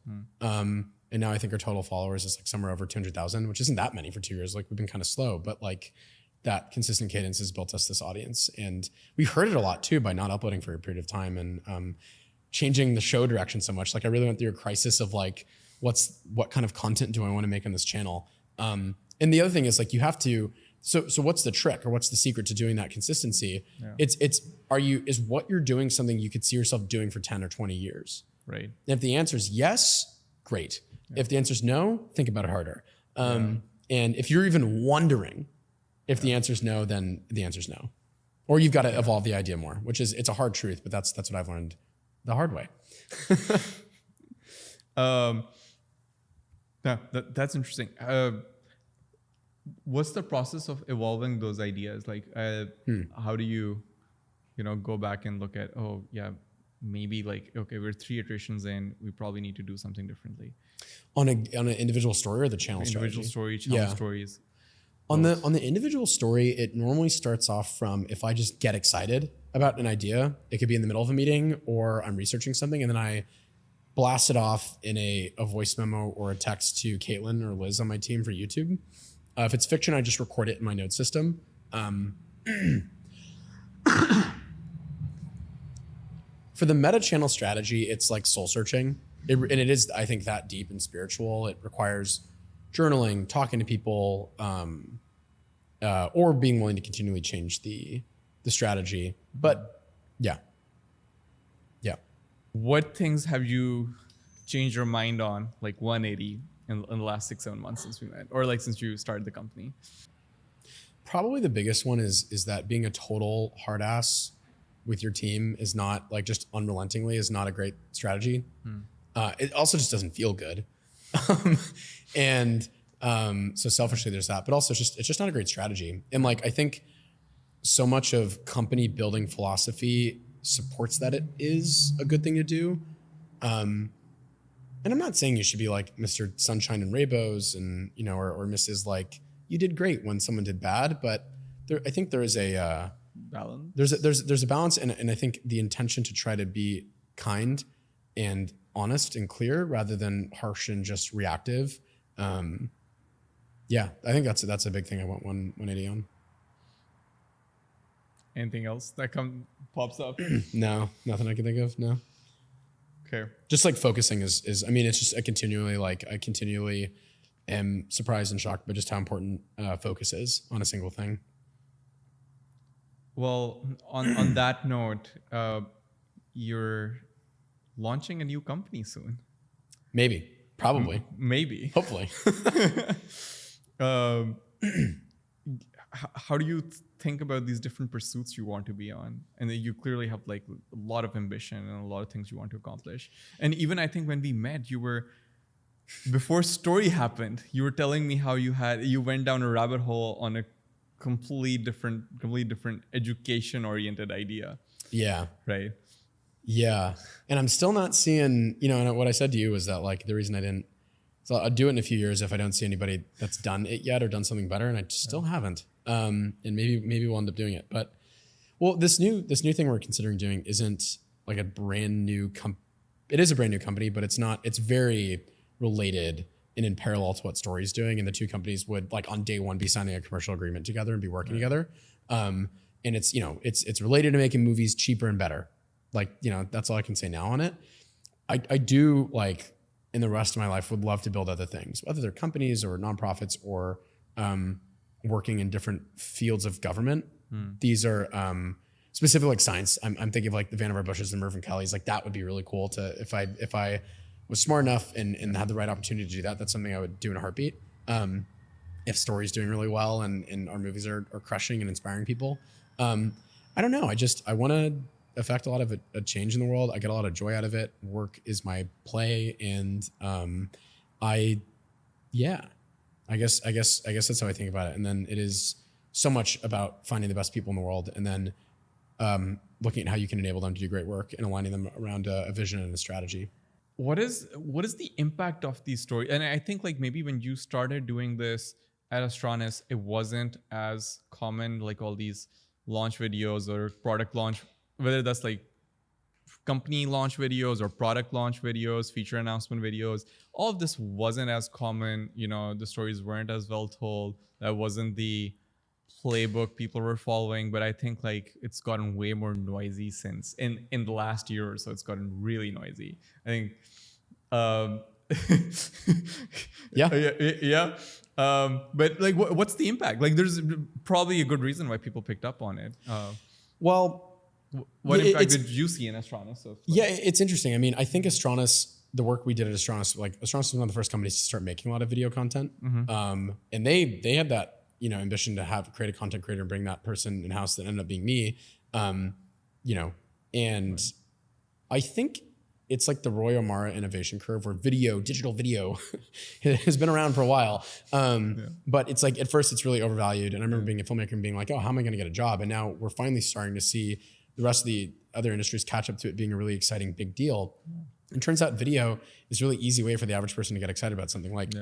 And now I think our total followers is like somewhere over 200,000, which isn't that many for 2 years. Like we've been kind of slow, but like that consistent cadence has built us this audience. And we heard it a lot too by not uploading for a period of time and changing the show direction so much. Like I really went through a crisis of like, what kind of content do I want to make on this channel? And the other thing is like you have to. So what's the trick or what's the secret to doing that consistency? Yeah. Is what you're doing something you could see yourself doing for 10 or 20 years? Right. And if the answer is yes, great. Yeah. If the answer is no, think about it harder. And if you're even wondering if the answer is no, then the answer is no. Or you've got to evolve the idea more, which is, it's a hard truth, but that's what I've learned the hard way. That's interesting. What's the process of evolving those ideas? Like, how do you go back and look at, maybe like, okay, we're 3 iterations in, we probably need to do something differently. On an individual story or the channel individual strategy? Channel stories. On the individual story, it normally starts off from if I just get excited about an idea, it could be in the middle of a meeting or I'm researching something and then I blast it off in a voice memo or a text to Caitlin or Liz on my team for YouTube. If it's fiction, I just record it in my note system. For the meta channel strategy, it's like soul searching. And it is, I think, that deep and spiritual. It requires journaling, talking to people, or being willing to continually change the strategy. But yeah. What things have you changed your mind on, like 180? In the last 6-7 months since we met, or like since you started the company? Probably the biggest one is that being a total hard ass with your team is not like just unrelentingly is not a great strategy. It also just doesn't feel good. So selfishly there's that, but also it's just not a great strategy. And like, I think so much of company building philosophy supports that it is a good thing to do. And I'm not saying you should be like Mr. Sunshine and Rainbows and, or Mrs. like you did great when someone did bad, but I think there is a balance. There's a balance. And I think the intention to try to be kind and honest and clear rather than harsh and just reactive. I think that's a big thing I want 180 on. Anything else that pops up? No, nothing I can think of. No. Okay. Just like focusing is I mean, it's just I continually am surprised and shocked by just how important focus is on a single thing. Well, on that note, you're launching a new company soon. Maybe, probably, maybe, hopefully. How do you think about these different pursuits you want to be on? And then you clearly have like a lot of ambition and a lot of things you want to accomplish. And even I think when we met, before story happened, you were telling me how you went down a rabbit hole on a completely different education oriented idea. Yeah. Right. Yeah. And I'm still not seeing, and what I said to you was that like the reason I didn't So I'll do it in a few years if I don't see anybody that's done it yet or done something better, and I still haven't. And maybe we'll end up doing it. But well, this new thing we're considering doing isn't like a brand new it is a brand new company, but it's not. It's very related and in parallel to what Story's doing, and the two companies would like on day one be signing a commercial agreement together and be working together. And it's it's related to making movies cheaper and better. Like that's all I can say now on it. I do like in the rest of my life would love to build other things, whether they're companies or nonprofits or working in different fields of government. These are specific like science. I'm thinking of like the Vannevar Bushes and Mervyn Kellys. Like that would be really cool to if I was smart enough and had the right opportunity to do that. That's something I would do in a heartbeat. If Story's doing really well and our movies are crushing and inspiring people. I don't know. I want to affect a lot of a change in the world. I get a lot of joy out of it. Work is my play, and I guess that's how I think about it. And then it is so much about finding the best people in the world, and then looking at how you can enable them to do great work and aligning them around a vision and a strategy. What is the impact of these stories? And I think like maybe when you started doing this at Astranis, it wasn't as common, like all these launch videos or product launch, whether that's like company launch videos or product launch videos, feature announcement videos. All of this wasn't as common. The stories weren't as well told. That wasn't the playbook people were following. But I think like it's gotten way more noisy since in the last year or so. It's gotten really noisy. I think. Yeah. But like, what's the impact? Like, there's probably a good reason why people picked up on it. What impact did you see in Astranis? It's interesting. I mean, I think Astranis, the work we did at Astranis, like Astranis was one of the first companies to start making a lot of video content. And they had that, ambition to create a content creator and bring that person in-house that ended up being me. And I think it's like the Roy O'Mara innovation curve where digital video has been around for a while. But it's like, at first it's really overvalued. And I remember being a filmmaker and being like, oh, how am I going to get a job? And now we're finally starting to see the rest of the other industries catch up to it being a really exciting big deal. It turns out video is a really easy way for the average person to get excited about something. Like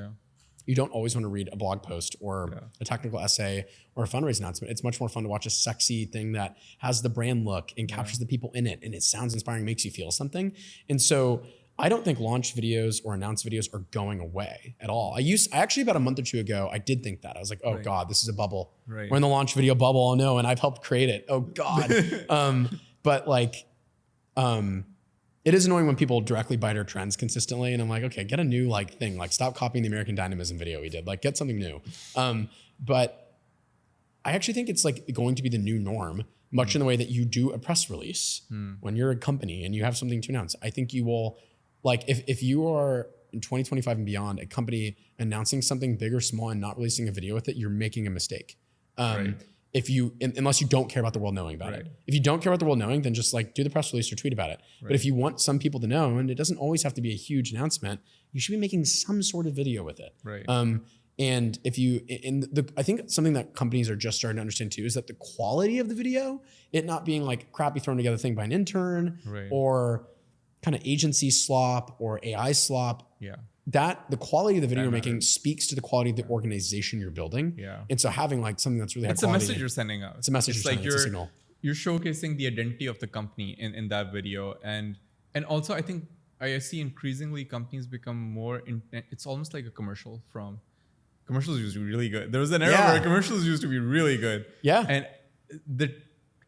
you don't always want to read a blog post or a technical essay or a fundraise announcement. It's much more fun to watch a sexy thing that has the brand look and captures the people in it, and it sounds inspiring, makes you feel something. And so I don't think launch videos or announce videos are going away at all. I actually about a month or two ago, I did think that. I was like, oh God, this is a bubble. We're in the launch video bubble. Oh no, and I've helped create it. Oh God. But like, it is annoying when people directly bite our trends consistently. And I'm like, okay, get a new like thing. Like stop copying the American Dynamism video we did. Like get something new. But I actually think it's like going to be the new norm, much in the way that you do a press release when you're a company and you have something to announce. I think you will, like if you are in 2025 and beyond, a company announcing something big or small and not releasing a video with it, you're making a mistake. Unless you don't care about the world knowing about it. If you don't care about the world knowing, then just like do the press release or tweet about it. But if you want some people to know, and it doesn't always have to be a huge announcement, you should be making some sort of video with it. And I think something that companies are just starting to understand too is that the quality of the video, it not being like crappy thrown together thing by an intern or kind of agency slop or AI slop. That the quality of the video you're making speaks to the quality of the organization you're building. And so having like something that's really high quality. It's a message you're sending out. It's a message you're sending. It's a signal. You're showcasing the identity of the company in that video. And also I think I see increasingly companies become more, it's almost like a commercial from, commercials used to be really good. There was an era where commercials used to be really good. And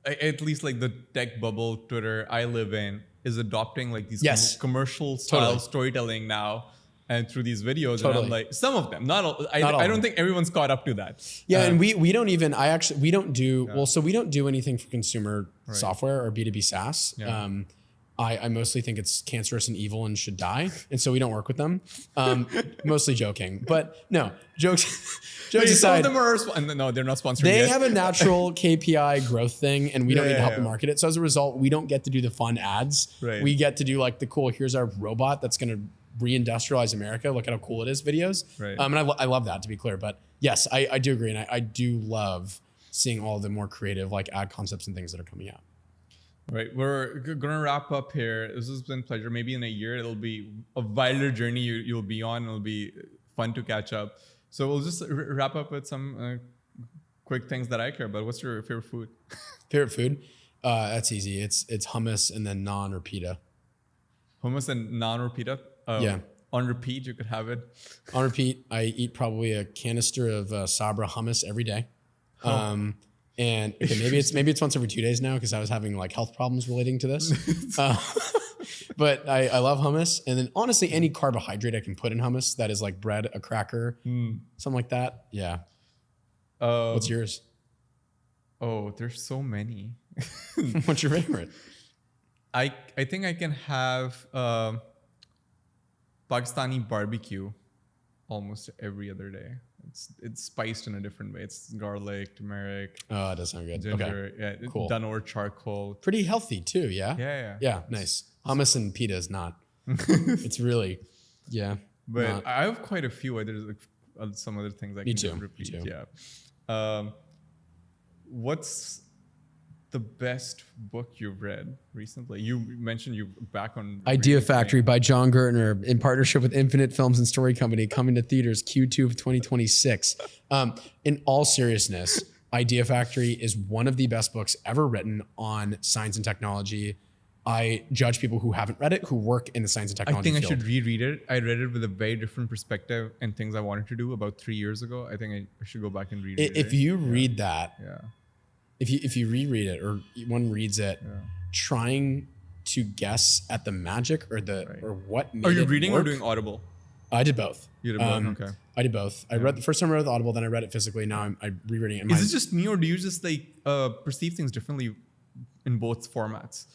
at least like the tech bubble Twitter I live in is adopting like these commercial style storytelling now. And through these videos, and I'm like, some of them, not all. I don't think everyone's caught up to that. And we don't even. We don't do well. So we don't do anything for consumer software or B2B SaaS. I mostly think it's cancerous and evil and should die, and so we don't work with them. Mostly joking, but no jokes. Jokes aside, some of them are no, they're not sponsored. They yet. have a natural KPI growth thing, and we don't need to help them market it. So as a result, we don't get to do the fun ads. We get to do like the cool. Here's our robot that's going to reindustrialize America. Look at how cool it is. Videos. And I love that, to be clear. But yes, I do agree, and I do love seeing all the more creative like ad concepts and things that are coming out. Right. We're going to wrap up here. This has been a pleasure. Maybe in a year, it'll be a wilder journey you'll be on. It'll be fun to catch up. So we'll just wrap up with some quick things that I care about. What's your favorite food? Favorite food? That's easy. It's hummus and then naan or pita. Hummus and naan or pita? Yeah. On repeat, you could have it. On repeat, I eat probably a canister of Sabra hummus every day. And okay, maybe it's once every 2 days now because I was having like health problems relating to this. But I love hummus, and then honestly, any carbohydrate I can put in hummus that is like bread, a cracker, something like that. Yeah. What's yours? Oh, there's so many. What's your favorite? I think I can have Pakistani barbecue almost every other day. It's spiced in a different way. It's garlic, turmeric. Oh, that does sound good. Ginger, okay. yeah, Cool. done over charcoal. Pretty healthy too, yeah? Yeah. Nice. Hummus and pita is not. It's really, yeah. But not. I have quite a few. There's like some other things I can too. repeat. Me too. Yeah. What's the best book you've read recently? You mentioned you're back on Idea Factory by John Gertner in partnership with Infinite Films and Story Company, coming to theaters Q2 of 2026. In all seriousness, Idea Factory is one of the best books ever written on science and technology. I judge people who haven't read it, who work in the science and technology I think field. I should reread it. I read it with a very different perspective and things I wanted to do about 3 years ago. I think I should go back and read it. If you read that, yeah. if you reread it or one reads it, trying to guess at the magic or or what made Are you it reading work, or doing Audible? I did both. You did both? Okay. I did both. I read the first time I read the Audible, then I read it physically. Now I'm rereading it. Is it just me or do you just like perceive things differently in both formats?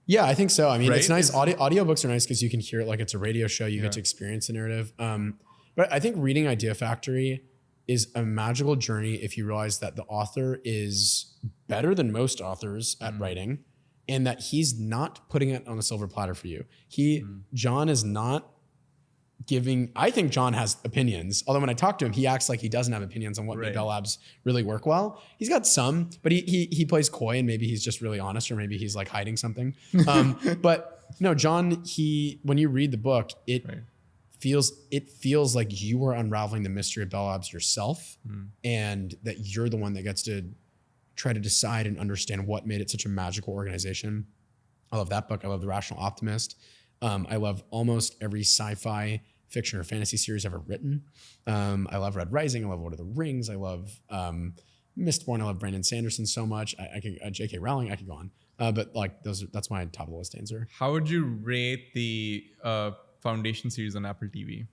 Yeah, I think so. I mean, Right? it's nice. Audiobooks are nice because you can hear it like it's a radio show. You get to experience the narrative. But I think reading Idea Factory is a magical journey if you realize that the author is better than most authors at writing and that he's not putting it on a silver platter for you. John is not giving, I think John has opinions. Although when I talk to him, he acts like he doesn't have opinions on what made Bell Labs really work well. He's got some, but he plays coy and maybe he's just really honest or maybe he's like hiding something. But no, John, when you read the book, it feels like you are unraveling the mystery of Bell Labs yourself and that you're the one that gets to try to decide and understand what made it such a magical organization. I love that book. I love The Rational Optimist. I love almost every sci-fi fiction or fantasy series ever written. I love Red Rising. I love Lord of the Rings. I love Mistborn. I love Brandon Sanderson so much. I could J.K. Rowling. I could go on. But like that's my top of the list answer. How would you rate the Foundation series on Apple TV?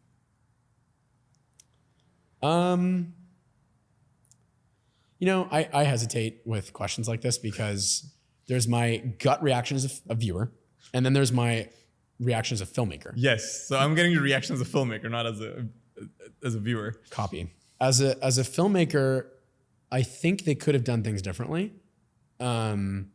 I hesitate with questions like this because there's my gut reaction as a viewer, and then there's my reaction as a filmmaker. Yes. So I'm getting your reaction as a filmmaker, not as a viewer. Copy. As a filmmaker, I think they could have done things differently. And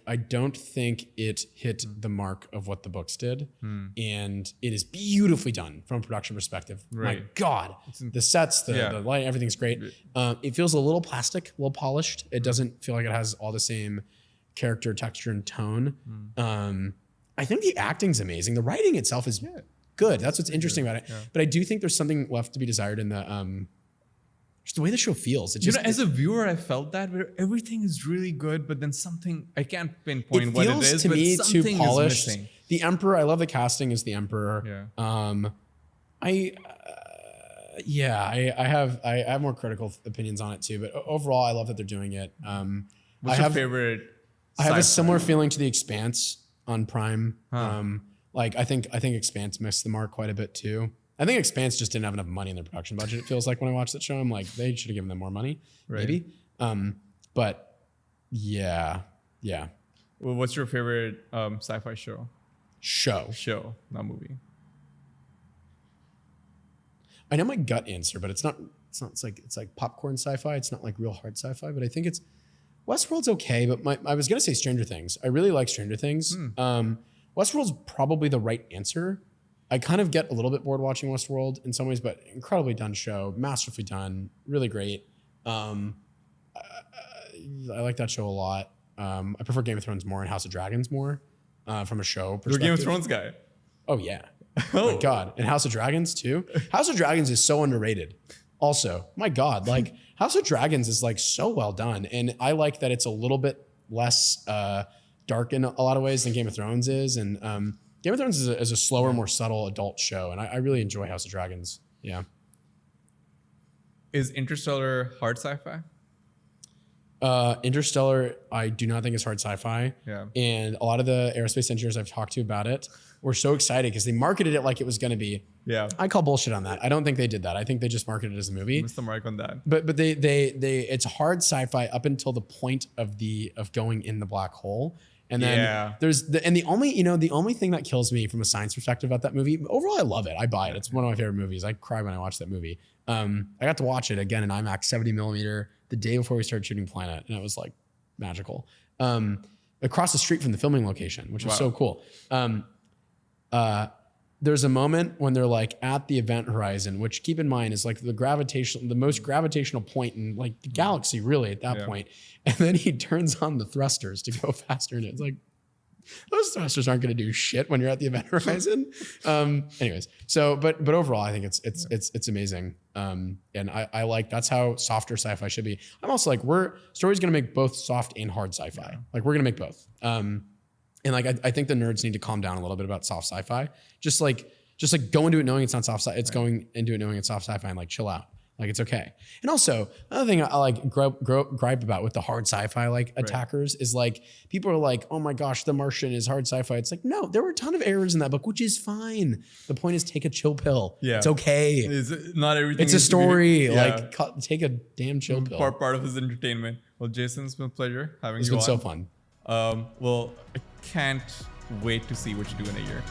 I don't think it hit the mark of what the books did. And it is beautifully done from a production perspective. Right. My God. The sets, the light, everything's great. It feels a little plastic, a little polished. It doesn't feel like it has all the same character, texture, and tone. I think the acting's amazing. The writing itself is good. That's what's interesting about it. Yeah. But I do think there's something left to be desired in the just the way the show feels. It just, as a viewer, I felt that where everything is really good, but then something I can't pinpoint what it is. To but me something too polished. Is missing. The Emperor, I love the casting as the Emperor. Yeah. I have more critical opinions on it too. But overall, I love that they're doing it. What's your favorite? I have a similar feeling to The Expanse on Prime. I think Expanse missed the mark quite a bit too. I think Expanse just didn't have enough money in their production budget. It feels like when I watch that show, I'm like, they should have given them more money, maybe. But yeah. Well, what's your favorite sci-fi show? Show, not movie. I know my gut answer, but it's not. It's like popcorn sci-fi. It's not like real hard sci-fi. But I think it's Westworld's okay. But I was gonna say Stranger Things. I really like Stranger Things. Westworld's probably the right answer. I kind of get a little bit bored watching Westworld in some ways, but incredibly done show, masterfully done, really great. I like that show a lot. I prefer Game of Thrones more and House of Dragons more from a show You're a perspective. Game of Thrones guy. Oh yeah. Oh. My God. And House of Dragons too. House of Dragons is so underrated. Also, my God, like House of Dragons is like so well done. And I like that it's a little bit less dark in a lot of ways than Game of Thrones is. And Game of Thrones is a slower, more subtle adult show. And I really enjoy House of Dragons. Yeah. Is Interstellar hard sci-fi? Interstellar, I do not think is hard sci-fi. Yeah. And a lot of the aerospace engineers I've talked to about it were so excited because they marketed it like it was going to be. Yeah. I call bullshit on that. I don't think they did that. I think they just marketed it as a movie. Missed the mark on that. But they it's hard sci-fi up until the point of going in the black hole. And then the only thing that kills me from a science perspective about that movie, overall I love it. I buy it. It's one of my favorite movies. I cry when I watch that movie. I got to watch it again in IMAX 70 millimeter the day before we started shooting Planet, and it was like magical. Across the street from the filming location, which was so cool. There's a moment when they're like at the event horizon, which keep in mind is like the most gravitational point in like the galaxy really at that point. And then he turns on the thrusters to go faster. And it's like, those thrusters aren't going to do shit when you're at the event horizon. Anyways, so, but overall, I think it's amazing. And I like, that's how softer sci-fi should be. I'm also like, story's going to make both soft and hard sci-fi. Yeah. Like we're going to make both. And like, I think the nerds need to calm down a little bit about soft sci-fi. Just like go into it knowing it's not soft sci-fi. It's going into it knowing it's soft sci-fi and like chill out. Like it's okay. And also another thing I like gripe about with the hard sci-fi like attackers is like people are like, oh my gosh, The Martian is hard sci-fi. It's like, no, there were a ton of errors in that book, which is fine. The point is take a chill pill. Yeah. It's okay. Not everything. It's a story. Yeah. Like take a damn chill pill. Part of his entertainment. Well, Jason, it's been a pleasure having you on. It's been so fun. Well, I can't wait to see what you do in a year.